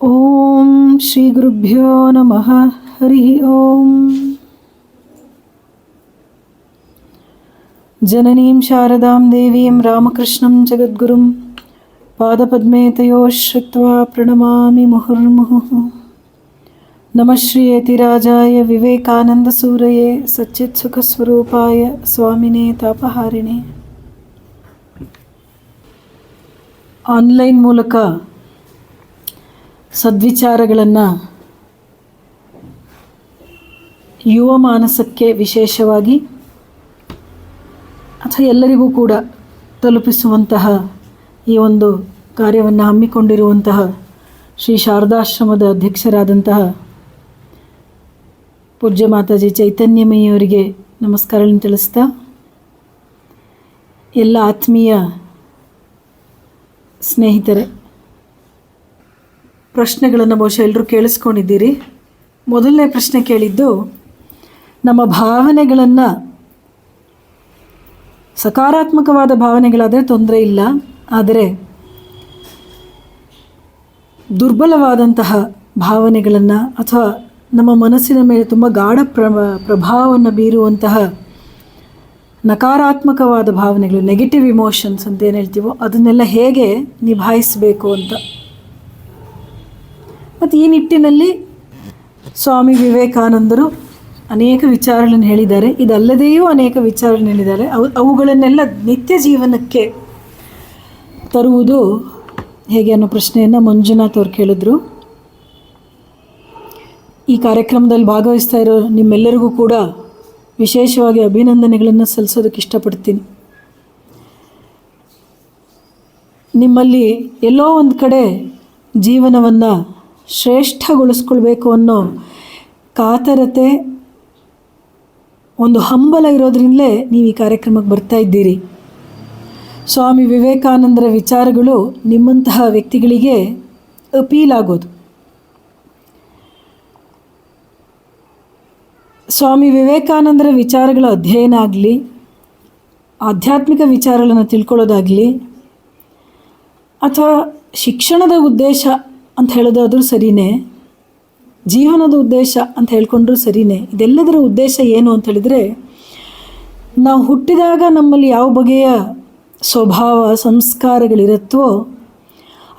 ಓಂ ಶ್ರೀ ಗುರುಭ್ಯೋ ನಮಃ. ಹರಿ ಓಂ. ಜನನೀಂ ಶಾರದಾಂ ದೇವೀಂ ರಾಮಕೃಷ್ಣಂ ಜಗದ್ಗುರುಂ ಪಾದಪದ್ಮೇ ತಯೋಃ ಶ್ರಿತ್ವಾ ಪ್ರಣಮಾಮಿ ಮುಹುರ್ಮುಹುಃ. ನಮಃ ಶ್ರೀ ಯತಿರಾಜಾಯ ವಿವೇಕಾನಂದ ಸೂರಯೇ ಸಚ್ಚಿತ್ ಸುಖ ಸ್ವರೂಪಾಯ ಸ್ವಾಮಿನೇ ತಾಪಹಾರಿಣೇ. ಆನ್ಲೈನ್ ಮೂಲಕ ಸದ್ವಿಚಾರಗಳನ್ನು ಯುವ ಮಾನಸಕ್ಕೆ ವಿಶೇಷವಾಗಿ ಅಥವಾ ಎಲ್ಲರಿಗೂ ಕೂಡ ತಲುಪಿಸುವಂತಹ ಈ ಒಂದು ಕಾರ್ಯವನ್ನು ಹಮ್ಮಿಕೊಂಡಿರುವಂತಹ ಶ್ರೀ ಶಾರದಾಶ್ರಮದ ಅಧ್ಯಕ್ಷರಾದಂತಹ ಪೂಜ್ಯ ಮಾತಾಜಿ ಚೈತನ್ಯಮಯಿಯವರಿಗೆ ನಮಸ್ಕಾರಗಳನ್ನು ತಿಳಿಸ್ತಾ, ಎಲ್ಲ ಆತ್ಮೀಯ ಸ್ನೇಹಿತರೆ, ಪ್ರಶ್ನೆಗಳನ್ನು ಬಹುಶಃ ಎಲ್ಲರೂ ಕೇಳಿಸ್ಕೊಂಡಿದ್ದೀರಿ. ಮೊದಲನೇ ಪ್ರಶ್ನೆ ಕೇಳಿದ್ದು, ನಮ್ಮ ಭಾವನೆಗಳನ್ನು ಸಕಾರಾತ್ಮಕವಾದ ಭಾವನೆಗಳಾದರೆ ತೊಂದರೆ ಇಲ್ಲ, ಆದರೆ ದುರ್ಬಲವಾದಂತಹ ಭಾವನೆಗಳನ್ನು ಅಥವಾ ನಮ್ಮ ಮನಸ್ಸಿನ ಮೇಲೆ ತುಂಬ ಗಾಢ ಪ್ರಭಾವವನ್ನು ಬೀರುವಂತಹ ನಕಾರಾತ್ಮಕವಾದ ಭಾವನೆಗಳು, ನೆಗೆಟಿವ್ ಇಮೋಷನ್ಸ್ ಅಂತ ಏನು ಹೇಳ್ತೀವೋ, ಅದನ್ನೆಲ್ಲ ಹೇಗೆ ನಿಭಾಯಿಸಬೇಕು ಅಂತ. ಮತ್ತು ಈ ನಿಟ್ಟಿನಲ್ಲಿ ಸ್ವಾಮಿ ವಿವೇಕಾನಂದರು ಅನೇಕ ವಿಚಾರಗಳನ್ನು ಹೇಳಿದ್ದಾರೆ. ಇದಲ್ಲದೆಯೂ ಅನೇಕ ವಿಚಾರಗಳನ್ನು ಹೇಳಿದ್ದಾರೆ. ಅವುಗಳನ್ನೆಲ್ಲ ನಿತ್ಯ ಜೀವನಕ್ಕೆ ತರುವುದು ಹೇಗೆ ಅನ್ನೋ ಪ್ರಶ್ನೆಯನ್ನು ಮಂಜುನಾಥ್ ಅವ್ರು ಕೇಳಿದ್ರು. ಈ ಕಾರ್ಯಕ್ರಮದಲ್ಲಿ ಭಾಗವಹಿಸ್ತಾ ಇರೋ ನಿಮ್ಮೆಲ್ಲರಿಗೂ ಕೂಡ ವಿಶೇಷವಾಗಿ ಅಭಿನಂದನೆಗಳನ್ನು ಸಲ್ಲಿಸೋದಕ್ಕೆ ಇಷ್ಟಪಡ್ತೀನಿ. ನಿಮ್ಮಲ್ಲಿ ಎಲ್ಲೋ ಒಂದು ಕಡೆ ಜೀವನವನ್ನು ಶ್ರೇಷ್ಠಗೊಳಿಸ್ಕೊಳ್ಬೇಕು ಅನ್ನೋ ಕಾತರತೆ, ಒಂದು ಹಂಬಲ ಇರೋದ್ರಿಂದಲೇ ನೀವು ಈ ಕಾರ್ಯಕ್ರಮಕ್ಕೆ ಬರ್ತಾ ಇದ್ದೀರಿ. ಸ್ವಾಮಿ ವಿವೇಕಾನಂದರ ವಿಚಾರಗಳು ನಿಮ್ಮಂತಹ ವ್ಯಕ್ತಿಗಳಿಗೆ ಅಪೀಲ್ ಆಗೋದು. ಸ್ವಾಮಿ ವಿವೇಕಾನಂದರ ವಿಚಾರಗಳ ಅಧ್ಯಯನ ಆಗಲಿ, ಆಧ್ಯಾತ್ಮಿಕ ವಿಚಾರಗಳನ್ನು ತಿಳ್ಕೊಳ್ಳೋದಾಗಲಿ, ಅಥವಾ ಶಿಕ್ಷಣದ ಉದ್ದೇಶ ಅಂತ ಹೇಳೋದಾದರೂ ಸರಿಯೇ, ಜೀವನದ ಉದ್ದೇಶ ಅಂತ ಹೇಳ್ಕೊಂಡ್ರೂ ಸರಿಯೇ. ಇದೆಲ್ಲದರ ಉದ್ದೇಶ ಏನು ಅಂತ ಹೇಳಿದರೆ, ನಾವು ಹುಟ್ಟಿದಾಗ ನಮ್ಮಲ್ಲಿ ಯಾವ ಬಗೆಯ ಸ್ವಭಾವ ಸಂಸ್ಕಾರಗಳಿರುತ್ತೋ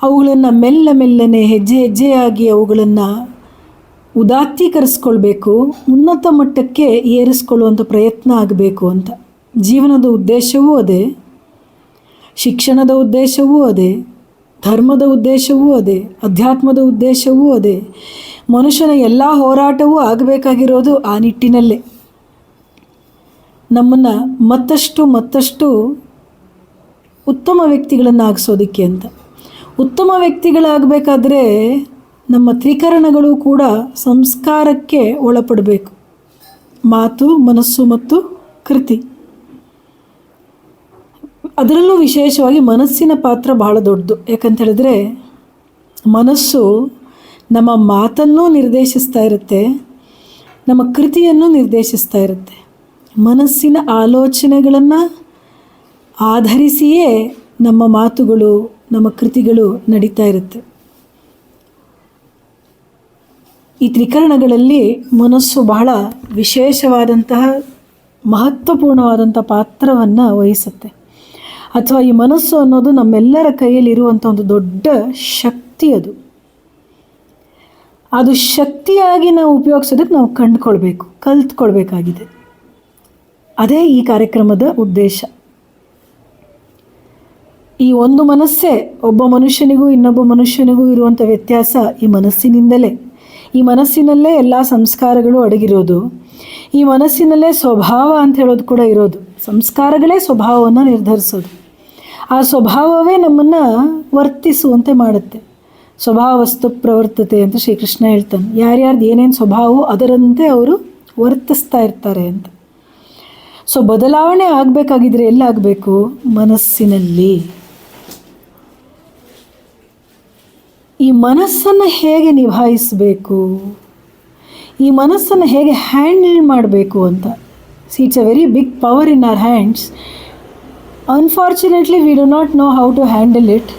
ಅವುಗಳನ್ನು ಮೆಲ್ಲನೆ ಹೆಜ್ಜೆ ಹೆಜ್ಜೆಯಾಗಿ ಅವುಗಳನ್ನು ಉದಾತ್ತೀಕರಿಸ್ಕೊಳ್ಬೇಕು, ಉನ್ನತ ಮಟ್ಟಕ್ಕೆ ಏರಿಸ್ಕೊಳ್ಳುವಂಥ ಪ್ರಯತ್ನ ಆಗಬೇಕು ಅಂತ. ಜೀವನದ ಉದ್ದೇಶವೂ ಅದೇ, ಶಿಕ್ಷಣದ ಉದ್ದೇಶವೂ ಅದೇ, ಧರ್ಮದ ಉದ್ದೇಶವೂ ಅದೇ, ಅಧ್ಯಾತ್ಮದ ಉದ್ದೇಶವೂ ಅದೇ. ಮನುಷ್ಯನ ಎಲ್ಲ ಹೋರಾಟವೂ ಆಗಬೇಕಾಗಿರೋದು ಆ ನಿಟ್ಟಿನಲ್ಲೇ, ನಮ್ಮನ್ನು ಮತ್ತಷ್ಟು ಉತ್ತಮ ವ್ಯಕ್ತಿಗಳನ್ನಾಗಿಸೋದಕ್ಕೆ ಅಂತ. ಉತ್ತಮ ವ್ಯಕ್ತಿಗಳಾಗಬೇಕಾದ್ರೆ ನಮ್ಮ ತ್ರಿಕರಣಗಳು ಕೂಡ ಸಂಸ್ಕಾರಕ್ಕೆ ಒಳಪಡಬೇಕು. ಮಾತು, ಮನಸ್ಸು ಮತ್ತು ಕೃತಿ. ಅದರಲ್ಲೂ ವಿಶೇಷವಾಗಿ ಮನಸ್ಸಿನ ಪಾತ್ರ ಬಹಳ ದೊಡ್ಡದು. ಯಾಕಂತ ಹೇಳಿದ್ರೆ ಮನಸ್ಸು ನಮ್ಮ ಮಾತನ್ನೂ ನಿರ್ದೇಶಿಸ್ತಾ ಇರುತ್ತೆ, ನಮ್ಮ ಕೃತಿಯನ್ನು ನಿರ್ದೇಶಿಸ್ತಾ ಇರುತ್ತೆ. ಮನಸ್ಸಿನ ಆಲೋಚನೆಗಳನ್ನು ಆಧರಿಸಿಯೇ ನಮ್ಮ ಮಾತುಗಳು, ನಮ್ಮ ಕೃತಿಗಳು ನಡೀತಾ ಇರುತ್ತೆ. ಈ ತ್ರಿಕರಣಗಳಲ್ಲಿ ಮನಸ್ಸು ಬಹಳ ವಿಶೇಷವಾದಂತಹ ಮಹತ್ವಪೂರ್ಣವಾದಂಥ ಪಾತ್ರವನ್ನು ವಹಿಸುತ್ತೆ. ಅಥವಾ ಈ ಮನಸ್ಸು ಅನ್ನೋದು ನಮ್ಮೆಲ್ಲರ ಕೈಯಲ್ಲಿರುವಂಥ ಒಂದು ದೊಡ್ಡ ಶಕ್ತಿ. ಅದು ಶಕ್ತಿಯಾಗಿ ನಾವು ಉಪಯೋಗಿಸೋದಕ್ಕೆ ನಾವು ಕಲ್ತ್ಕೊಳ್ಬೇಕಾಗಿದೆ. ಅದೇ ಈ ಕಾರ್ಯಕ್ರಮದ ಉದ್ದೇಶ. ಈ ಒಂದು ಮನಸ್ಸೇ ಒಬ್ಬ ಮನುಷ್ಯನಿಗೂ ಇನ್ನೊಬ್ಬ ಮನುಷ್ಯನಿಗೂ ಇರುವಂಥ ವ್ಯತ್ಯಾಸ ಈ ಮನಸ್ಸಿನಿಂದಲೇ. ಈ ಮನಸ್ಸಿನಲ್ಲೇ ಎಲ್ಲ ಸಂಸ್ಕಾರಗಳು ಅಡಗಿರೋದು. ಈ ಮನಸ್ಸಿನಲ್ಲೇ ಸ್ವಭಾವ ಅಂತ ಹೇಳೋದು ಕೂಡ ಇರೋದು. ಸಂಸ್ಕಾರಗಳೇ ಸ್ವಭಾವವನ್ನು ನಿರ್ಧರಿಸೋದು. ಆ ಸ್ವಭಾವವೇ ನಮ್ಮನ್ನು ವರ್ತಿಸುವಂತೆ ಮಾಡುತ್ತೆ. ಸ್ವಭಾವಸ್ತು ಪ್ರವರ್ತತೆ ಅಂತ ಶ್ರೀಕೃಷ್ಣ ಹೇಳ್ತಾನೆ. ಯಾರ್ಯಾರ್ದು ಏನೇನು ಸ್ವಭಾವವೋ ಅದರಂತೆ ಅವರು ವರ್ತಿಸ್ತಾ ಇರ್ತಾರೆ ಅಂತ. ಸೊ ಬದಲಾವಣೆ ಆಗಬೇಕಾಗಿದ್ರೆ ಎಲ್ಲಾಗಬೇಕು? ಮನಸ್ಸಿನಲ್ಲಿ. ಈ ಮನಸ್ಸನ್ನು ಹೇಗೆ ನಿಭಾಯಿಸಬೇಕು, ಈ ಮನಸ್ಸನ್ನು ಹೇಗೆ ಹ್ಯಾಂಡಲ್ ಮಾಡಬೇಕು ಅಂತ. It's a very big power in our hands. Unfortunately we do not know how to handle it.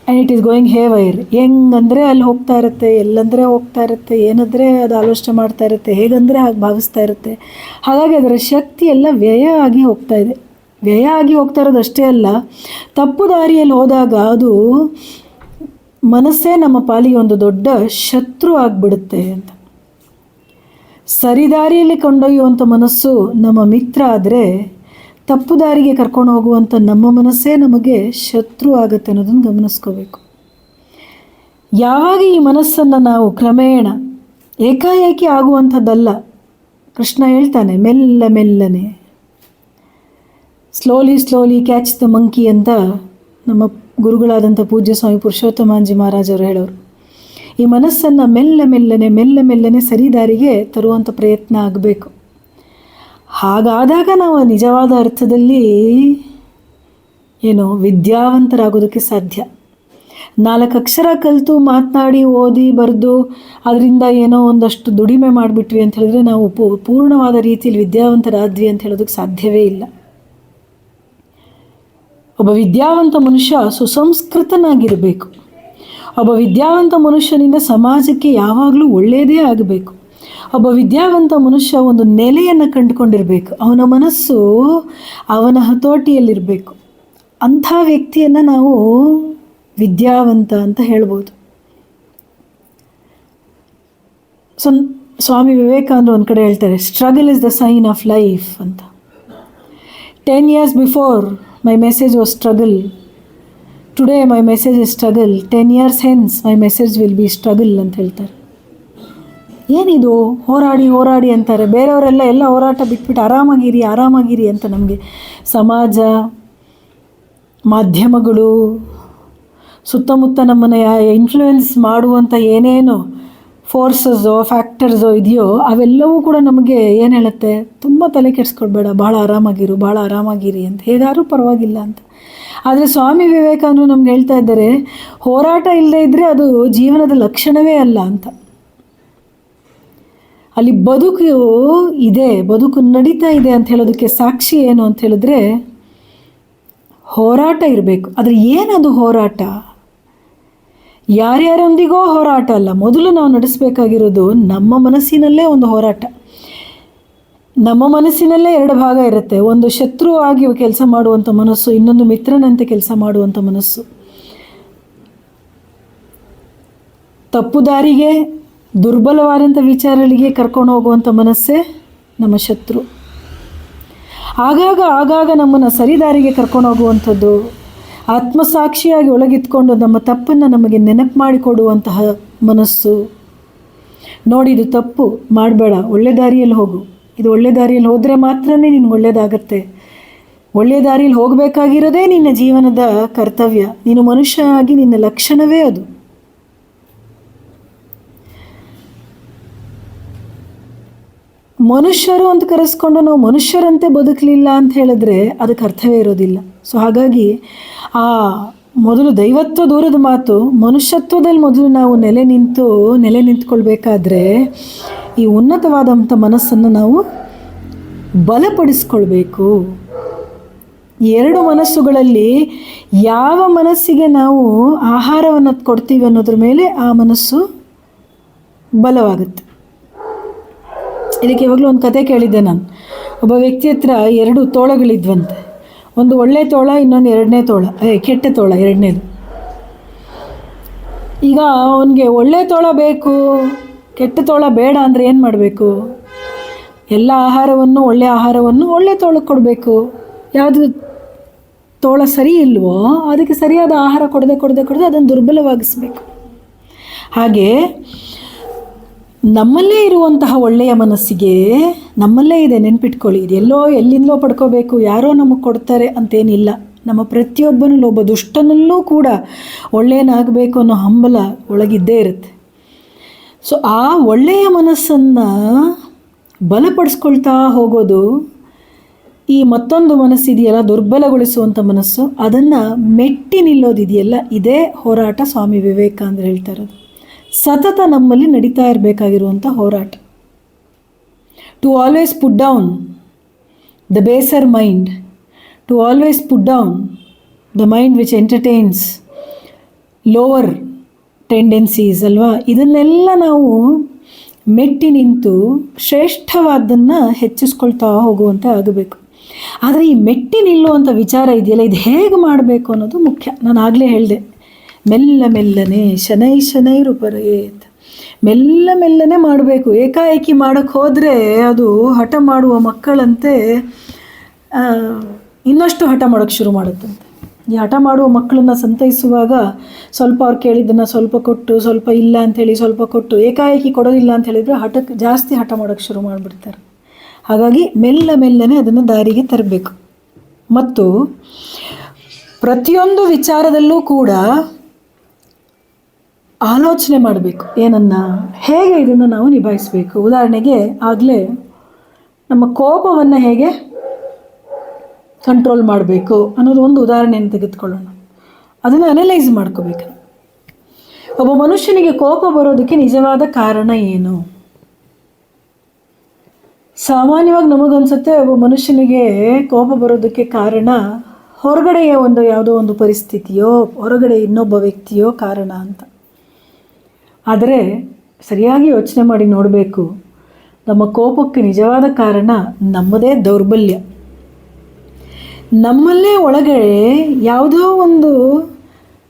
And it is going haywire. ಹೆಂಗಂದರೆ ಅಲ್ಲಿ ಹೋಗ್ತಾ ಇರುತ್ತೆ, ಎಲ್ಲಂದರೆ ಹೋಗ್ತಾ ಇರುತ್ತೆ, ಏನಾದರೆ ಅದು ಆಲೋಚನೆ ಮಾಡ್ತಾ ಇರುತ್ತೆ, ಹೇಗಂದರೆ ಹಾಗೆ ಭಾವಿಸ್ತಾ ಇರುತ್ತೆ. ಹಾಗಾಗಿ ಅದರ ಶಕ್ತಿ ಎಲ್ಲ ವ್ಯಯ ಆಗಿ ಹೋಗ್ತಾ ಇದೆ. ವ್ಯಯ ಆಗಿ ಹೋಗ್ತಾ ಇರೋದು ಅಷ್ಟೇ ಅಲ್ಲ, ತಪ್ಪು ದಾರಿಯಲ್ಲಿ ಹೋದಾಗ ಅದು ಮನಸ್ಸೇ ನಮ್ಮ ಪಾಲಿಗೆ ಒಂದು ದೊಡ್ಡ ಶತ್ರು ಆಗಿಬಿಡುತ್ತೆ ಅಂತ. ಸರಿದಾರಿಯಲ್ಲಿ ಕೊಂಡೊಯ್ಯುವಂಥ ಮನಸ್ಸು ನಮ್ಮ ಮಿತ್ರ ಆದರೆ, ತಪ್ಪು ದಾರಿಗೆ ಕರ್ಕೊಂಡು ಹೋಗುವಂಥ ನಮ್ಮ ಮನಸ್ಸೇ ನಮಗೆ ಶತ್ರು ಆಗುತ್ತೆ ಅನ್ನೋದನ್ನು ಗಮನಿಸ್ಕೋಬೇಕು. ಯಾವಾಗ ಈ ಮನಸ್ಸನ್ನು ನಾವು ಕ್ರಮೇಣ, ಏಕಾಏಕಿ ಆಗುವಂಥದ್ದಲ್ಲ, ಕೃಷ್ಣ ಹೇಳ್ತಾನೆ ಮೆಲ್ಲ ಮೆಲ್ಲನೆ, ಸ್ಲೋಲಿ ಕ್ಯಾಚ್ ದ ಮಂಕಿ ಅಂತ ನಮ್ಮ ಗುರುಗಳಾದಂಥ ಪೂಜ್ಯ ಸ್ವಾಮಿ ಪುರುಷೋತ್ತಮಾಂಜಿ ಮಹಾರಾಜರು ಹೇಳೋರು. ಈ ಮನಸ್ಸನ್ನು ಮೆಲ್ಲ ಮೆಲ್ಲನೆ ಸರಿದಾರಿಗೆ ತರುವಂಥ ಪ್ರಯತ್ನ ಆಗಬೇಕು. ಹಾಗಾದಾಗ ನಾವು ನಿಜವಾದ ಅರ್ಥದಲ್ಲಿ ವಿದ್ಯಾವಂತರಾಗೋದಕ್ಕೆ ಸಾಧ್ಯ. 4 ಅಕ್ಷರ ಕಲಿತು ಮಾತನಾಡಿ ಓದಿ ಬರೆದು ಅದರಿಂದ ಒಂದಷ್ಟು ದುಡಿಮೆ ಮಾಡಿಬಿಟ್ವಿ ಅಂತ ಹೇಳಿದ್ರೆ ನಾವು ಪೂರ್ಣವಾದ ರೀತಿಯಲ್ಲಿ ವಿದ್ಯಾವಂತರಾದ್ವಿ ಅಂತ ಹೇಳೋದಕ್ಕೆ ಸಾಧ್ಯವೇ ಇಲ್ಲ. ಒಬ್ಬ ವಿದ್ಯಾವಂತ ಮನುಷ್ಯ ಸುಸಂಸ್ಕೃತನಾಗಿರಬೇಕು. ಒಬ್ಬ ವಿದ್ಯಾವಂತ ಮನುಷ್ಯನಿಂದ ಸಮಾಜಕ್ಕೆ ಯಾವಾಗಲೂ ಒಳ್ಳೆಯದೇ ಆಗಬೇಕು. ಒಬ್ಬ ವಿದ್ಯಾವಂತ ಮನುಷ್ಯ ಒಂದು ನೆಲೆಯನ್ನು ಕಂಡುಕೊಂಡಿರಬೇಕು. ಅವನ ಮನಸ್ಸು ಅವನ ಹತೋಟಿಯಲ್ಲಿರಬೇಕು. ಅಂಥ ವ್ಯಕ್ತಿಯನ್ನು ನಾವು ವಿದ್ಯಾವಂತ ಅಂತ ಹೇಳ್ಬೋದು. ಸ್ವಾಮಿ ವಿವೇಕಾನಂದರು ಒಂದು ಕಡೆ ಹೇಳ್ತಾರೆ, struggle is the sign of life ಅಂತ. 10 years before my message was struggle. Today my message is struggle. 10 years hence my message will be struggle ಅಂತ ಹೇಳ್ತಾರೆ. ಏನಿದು ಹೋರಾಡಿ ಅಂತಾರೆ. ಬೇರೆಯವರೆಲ್ಲ ಹೋರಾಟ ಬಿಟ್ಬಿಟ್ಟು ಆರಾಮಾಗಿರಿ ಅಂತ ನಮಗೆ ಸಮಾಜ, ಮಾಧ್ಯಮಗಳು, ಸುತ್ತಮುತ್ತ ನಮ್ಮನ್ನು ಇನ್ಫ್ಲೂಯೆನ್ಸ್ ಮಾಡುವಂಥ ಏನೇನು ಫೋರ್ಸಸ್ಸೋ ಫ್ಯಾಕ್ಟರ್ಸೋ ಇದೆಯೋ ಅವೆಲ್ಲವೂ ಕೂಡ ನಮಗೆ ಏನು ಹೇಳುತ್ತೆ, ತುಂಬ ತಲೆ ಕೆಡಿಸ್ಕೊಳ್ಬೇಡ, ಭಾಳ ಆರಾಮಾಗಿರಿ ಅಂತ, ಹೇಗಾದ್ರೂ ಪರವಾಗಿಲ್ಲ ಅಂತ. ಆದರೆ ಸ್ವಾಮಿ ವಿವೇಕಾನಂದರು ನಮ್ಗೆ ಹೇಳ್ತಾ ಇದ್ದಾರೆ, ಹೋರಾಟ ಇಲ್ಲದೇ ಇದ್ದರೆ ಅದು ಜೀವನದ ಲಕ್ಷಣವೇ ಅಲ್ಲ ಅಂತ. ಅಲ್ಲಿ ಬದುಕು ನಡೀತಾ ಇದೆ ಅಂತ ಹೇಳೋದಕ್ಕೆ ಸಾಕ್ಷಿ ಏನು ಅಂತ ಹೇಳಿದ್ರೆ ಹೋರಾಟ ಇರಬೇಕು. ಆದರೆ ಏನದು ಹೋರಾಟ? ಯಾರ್ಯಾರೊಂದಿಗೋ ಹೋರಾಟ ಅಲ್ಲ. ಮೊದಲು ನಾವು ನಡೆಸಬೇಕಾಗಿರೋದು ನಮ್ಮ ಮನಸ್ಸಿನಲ್ಲೇ ಒಂದು ಹೋರಾಟ. ನಮ್ಮ ಮನಸ್ಸಿನಲ್ಲೇ 2 ಭಾಗ ಇರುತ್ತೆ. ಒಂದು ಶತ್ರು ಆಗಿ ಕೆಲಸ ಮಾಡುವಂಥ ಮನಸ್ಸು, ಇನ್ನೊಂದು ಮಿತ್ರನಂತೆ ಕೆಲಸ ಮಾಡುವಂಥ ಮನಸ್ಸು. ತಪ್ಪು ದಾರಿಗೆ, ದುರ್ಬಲವಾದಂಥ ವಿಚಾರಗಳಿಗೆ ಕರ್ಕೊಂಡು ಹೋಗುವಂಥ ಮನಸ್ಸೇ ನಮ್ಮ ಶತ್ರು. ಆಗಾಗ ನಮ್ಮನ್ನು ಸರಿದಾರಿಗೆ ಕರ್ಕೊಂಡು ಹೋಗುವಂಥದ್ದು, ಆತ್ಮಸಾಕ್ಷಿಯಾಗಿ ಒಳಗಿತ್ಕೊಂಡು ನಮ್ಮ ತಪ್ಪನ್ನು ನಮಗೆ ನೆನಪು ಮಾಡಿಕೊಡುವಂತಹ ಮನಸ್ಸು. ನೋಡಿ, ಇದು ತಪ್ಪು ಮಾಡಬೇಡ, ಒಳ್ಳೆ ದಾರಿಯಲ್ಲಿ ಹೋಗು, ಇದು ಒಳ್ಳೆ ದಾರಿಯಲ್ಲಿ ಹೋದರೆ ಮಾತ್ರ ನಿನಗೆ ಒಳ್ಳೆಯದಾಗತ್ತೆ, ಒಳ್ಳೆಯ ದಾರಿಯಲ್ಲಿ ಹೋಗಬೇಕಾಗಿರೋದೇ ನಿನ್ನ ಜೀವನದ ಕರ್ತವ್ಯ, ನೀನು ಮನುಷ್ಯ ಆಗಿ ನಿನ್ನ ಲಕ್ಷಣವೇ ಅದು. ಮನುಷ್ಯರು ಅಂತ ಕರೆಸ್ಕೊಂಡು ನಾವು ಮನುಷ್ಯರಂತೆ ಬದುಕಲಿಲ್ಲ ಅಂತ ಹೇಳಿದ್ರೆ ಅದಕ್ಕೆ ಅರ್ಥವೇ ಇರೋದಿಲ್ಲ. ಸೊ ಹಾಗಾಗಿ ಮೊದಲು ದೈವತ್ವ ದೂರದ ಮಾತು, ಮನುಷ್ಯತ್ವದಲ್ಲಿ ಮೊದಲು ನಾವು ನೆಲೆ ನಿಂತ್ಕೊಳ್ಬೇಕಾದ್ರೆ ಈ ಉನ್ನತವಾದಂಥ ಮನಸ್ಸನ್ನು ನಾವು ಬಲಪಡಿಸ್ಕೊಳ್ಬೇಕು. 2 ಮನಸ್ಸುಗಳಲ್ಲಿ ಯಾವ ಮನಸ್ಸಿಗೆ ನಾವು ಆಹಾರವನ್ನು ಕೊಡ್ತೀವಿ ಅನ್ನೋದ್ರ ಮೇಲೆ ಆ ಮನಸ್ಸು ಬಲವಾಗುತ್ತೆ. ಇದಕ್ಕೆ ಯಾವಾಗಲೂ ಒಂದು ಕತೆ ಕೇಳಿದ್ದೆ ನಾನು. ಒಬ್ಬ ವ್ಯಕ್ತಿ ಹತ್ರ 2 ತೋಳಗಳಿದ್ವಂತೆ. ಒಂದು ಒಳ್ಳೆ ತೋಳ, ಇನ್ನೊಂದು 2ನೇ ತೋಳ, ಕೆಟ್ಟ ತೋಳ 2ನೇದು. ಈಗ ಅವನಿಗೆ ಒಳ್ಳೆ ತೋಳ ಬೇಕು, ಕೆಟ್ಟ ತೋಳ ಬೇಡ ಅಂದರೆ ಏನು ಮಾಡಬೇಕು? ಎಲ್ಲ ಒಳ್ಳೆ ಆಹಾರವನ್ನು ಒಳ್ಳೆ ತೋಳಕ್ಕೆ ಕೊಡಬೇಕು. ಯಾವುದು ತೋಳ ಸರಿ ಇಲ್ವೋ ಅದಕ್ಕೆ ಸರಿಯಾದ ಆಹಾರ ಕೊಡದೆ ಅದನ್ನು ದುರ್ಬಲವಾಗಿಸಬೇಕು. ಹಾಗೆ ನಮ್ಮಲ್ಲೇ ಇರುವಂತಹ ಒಳ್ಳೆಯ ಮನಸ್ಸಿಗೆ ನಮ್ಮಲ್ಲೇ ಇದೆ, ನೆನ್ಪಿಟ್ಕೊಳ್ಳಿ. ಇದು ಎಲ್ಲಿಂದಲೋ ಪಡ್ಕೋಬೇಕು, ಯಾರೋ ನಮಗೆ ಕೊಡ್ತಾರೆ ಅಂತೇನಿಲ್ಲ. ನಮ್ಮ ಪ್ರತಿಯೊಬ್ಬನಲ್ಲೂ, ಒಬ್ಬ ದುಷ್ಟನಲ್ಲೂ ಕೂಡ ಒಳ್ಳೆಯನಾಗಬೇಕು ಅನ್ನೋ ಹಂಬಲ ಒಳಗಿದ್ದೇ ಇರುತ್ತೆ. ಸೊ ಆ ಒಳ್ಳೆಯ ಮನಸ್ಸನ್ನು ಬಲಪಡಿಸ್ಕೊಳ್ತಾ ಹೋಗೋದು, ಈ ಮತ್ತೊಂದು ಮನಸ್ಸಿದೆಯಲ್ಲ ದುರ್ಬಲಗೊಳಿಸುವಂಥ ಮನಸ್ಸು, ಅದನ್ನು ಮೆಟ್ಟಿ ನಿಲ್ಲೋದಿದೆಯಲ್ಲ, ಇದೇ ಹೋರಾಟ ಸ್ವಾಮಿ ವಿವೇಕಾನಂದರು ಹೇಳ್ತಾ ಇರೋದು. ಸತತ ನಮ್ಮಲ್ಲಿ ನಡೀತಾ ಇರಬೇಕಾಗಿರುವಂಥ ಹೋರಾಟ. To always put down the baser mind, to always put down the mind which entertains lower tendencies ಅಲ್ವಾ, ಇದನ್ನೆಲ್ಲ ನಾವು ಮೆಟ್ಟಿ ನಿಂತು ಶ್ರೇಷ್ಠವಾದ್ದನ್ನು ಹೆಚ್ಚಿಸ್ಕೊಳ್ತಾ ಹೋಗುವಂತೆ ಆಗಬೇಕು. ಆದರೆ ಈ ಮೆಟ್ಟಿ ನಿಲ್ಲುವಂಥ ವಿಚಾರ ಇದೆಯಲ್ಲ, ಇದು ಹೇಗೆ ಮಾಡಬೇಕು ಅನ್ನೋದು ಮುಖ್ಯ. ನಾನು ಆಗಲೇ ಹೇಳಿದೆ, ಮೆಲ್ಲ ಮೆಲ್ಲನೆ ಶನೈ ಶನೈರು ಪರೇತ್, ಮೆಲ್ಲ ಮೆಲ್ಲನೆ ಮಾಡಬೇಕು. ಏಕಾಏಕಿ ಮಾಡೋಕ್ಕೆ ಹೋದರೆ ಅದು ಹಠ ಮಾಡುವ ಮಕ್ಕಳಂತೆ ಇನ್ನಷ್ಟು ಹಠ ಮಾಡೋಕ್ಕೆ ಶುರು ಮಾಡುತ್ತಂತೆ. ಈ ಹಠ ಮಾಡುವ ಮಕ್ಕಳನ್ನು ಸಂತೈಸುವಾಗ ಸ್ವಲ್ಪ ಅವ್ರು ಕೇಳಿದ್ದನ್ನು ಸ್ವಲ್ಪ ಕೊಟ್ಟು, ಸ್ವಲ್ಪ ಇಲ್ಲ ಅಂಥೇಳಿ ಸ್ವಲ್ಪ ಕೊಟ್ಟು, ಏಕಾಏಕಿ ಕೊಡೋದಿಲ್ಲ ಅಂತ ಹೇಳಿದರೆ ಜಾಸ್ತಿ ಹಠ ಮಾಡೋಕ್ಕೆ ಶುರು ಮಾಡಿಬಿಡ್ತಾರೆ. ಹಾಗಾಗಿ ಮೆಲ್ಲ ಮೆಲ್ಲನೆ ಅದನ್ನು ದಾರಿಗೆ ತರಬೇಕು. ಮತ್ತು ಪ್ರತಿಯೊಂದು ವಿಚಾರದಲ್ಲೂ ಕೂಡ ಆಲೋಚನೆ ಮಾಡಬೇಕು, ಏನನ್ನು ಹೇಗೆ ಇದನ್ನು ನಾವು ನಿಭಾಯಿಸಬೇಕು. ಉದಾಹರಣೆಗೆ ಆಗಲೇ ನಮ್ಮ ಕೋಪವನ್ನು ಹೇಗೆ ಕಂಟ್ರೋಲ್ ಮಾಡಬೇಕು ಅನ್ನೋದು ಒಂದು ಉದಾಹರಣೆಯನ್ನು ತೆಗೆದುಕೊಳ್ಳೋಣ. ಅದನ್ನು ಅನಲೈಸ್ ಮಾಡ್ಕೋಬೇಕು. ಒಬ್ಬ ಮನುಷ್ಯನಿಗೆ ಕೋಪ ಬರೋದಕ್ಕೆ ನಿಜವಾದ ಕಾರಣ ಏನು? ಸಾಮಾನ್ಯವಾಗಿ ನಮಗನ್ಸುತ್ತೆ ಒಬ್ಬ ಮನುಷ್ಯನಿಗೆ ಕೋಪ ಬರೋದಕ್ಕೆ ಕಾರಣ ಹೊರಗಡೆಯ ಯಾವುದೋ ಒಂದು ಪರಿಸ್ಥಿತಿಯೋ, ಹೊರಗಡೆ ಇನ್ನೊಬ್ಬ ವ್ಯಕ್ತಿಯೋ ಕಾರಣ ಅಂತ. ಆದರೆ ಸರಿಯಾಗಿ ಯೋಚನೆ ಮಾಡಿ ನೋಡಬೇಕು, ನಮ್ಮ ಕೋಪಕ್ಕೆ ನಿಜವಾದ ಕಾರಣ ನಮ್ಮದೇ ದೌರ್ಬಲ್ಯ. ನಮ್ಮಲ್ಲೇ ಒಳಗಡೆ ಯಾವುದೋ ಒಂದು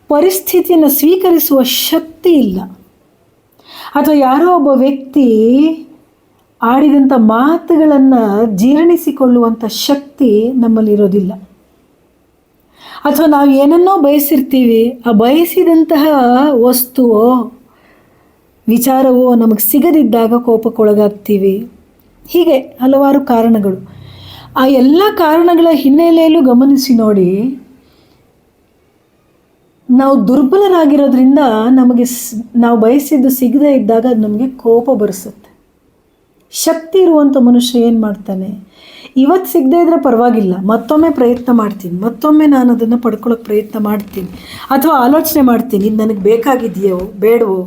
ಪರಿಸ್ಥಿತಿಯನ್ನು ಸ್ವೀಕರಿಸುವ ಶಕ್ತಿ ಇಲ್ಲ, ಅಥವಾ ಯಾರೋ ಒಬ್ಬ ವ್ಯಕ್ತಿ ಆಡಿದಂಥ ಮಾತುಗಳನ್ನು ಜೀರ್ಣಿಸಿಕೊಳ್ಳುವಂಥ ಶಕ್ತಿ ನಮ್ಮಲ್ಲಿರೋದಿಲ್ಲ. ಅಥವಾ ನಾವು ಏನನ್ನೋ ಬಯಸಿರ್ತೀವಿ, ಆ ಬಯಸಿದಂತಹ ವಸ್ತುವೋ ವಿಚಾರವೋ ನಮಗೆ ಸಿಗದಿದ್ದಾಗ ಕೋಪಕ್ಕೊಳಗಾಗ್ತೀವಿ. ಹೀಗೆ ಹಲವಾರು ಕಾರಣಗಳು. ಆ ಎಲ್ಲ ಕಾರಣಗಳ ಹಿನ್ನೆಲೆಯಲ್ಲೂ ಗಮನಿಸಿ ನೋಡಿ, ನಾವು ದುರ್ಬಲರಾಗಿರೋದ್ರಿಂದ ನಮಗೆ ನಾವು ಬಯಸಿದ್ದು ಸಿಗದೇ ಇದ್ದಾಗ ಅದು ನಮಗೆ ಕೋಪ ಬರಿಸುತ್ತೆ. ಶಕ್ತಿ ಇರುವಂಥ ಮನುಷ್ಯ ಏನು ಮಾಡ್ತಾನೆ, ಇವತ್ತು ಸಿಗದೇ ಇದ್ದರೆ ಪರವಾಗಿಲ್ಲ, ಮತ್ತೊಮ್ಮೆ ಪ್ರಯತ್ನ ಮಾಡ್ತೀನಿ, ಮತ್ತೊಮ್ಮೆ ನಾನು ಅದನ್ನು ಪಡ್ಕೊಳ್ಳೋಕೆ ಪ್ರಯತ್ನ ಮಾಡ್ತೀನಿ, ಅಥವಾ ಆಲೋಚನೆ ಮಾಡ್ತೀನಿ, ಇದು ನನಗೆ ಬೇಕಾಗಿದೆಯೋ ಬೇಡವೋ.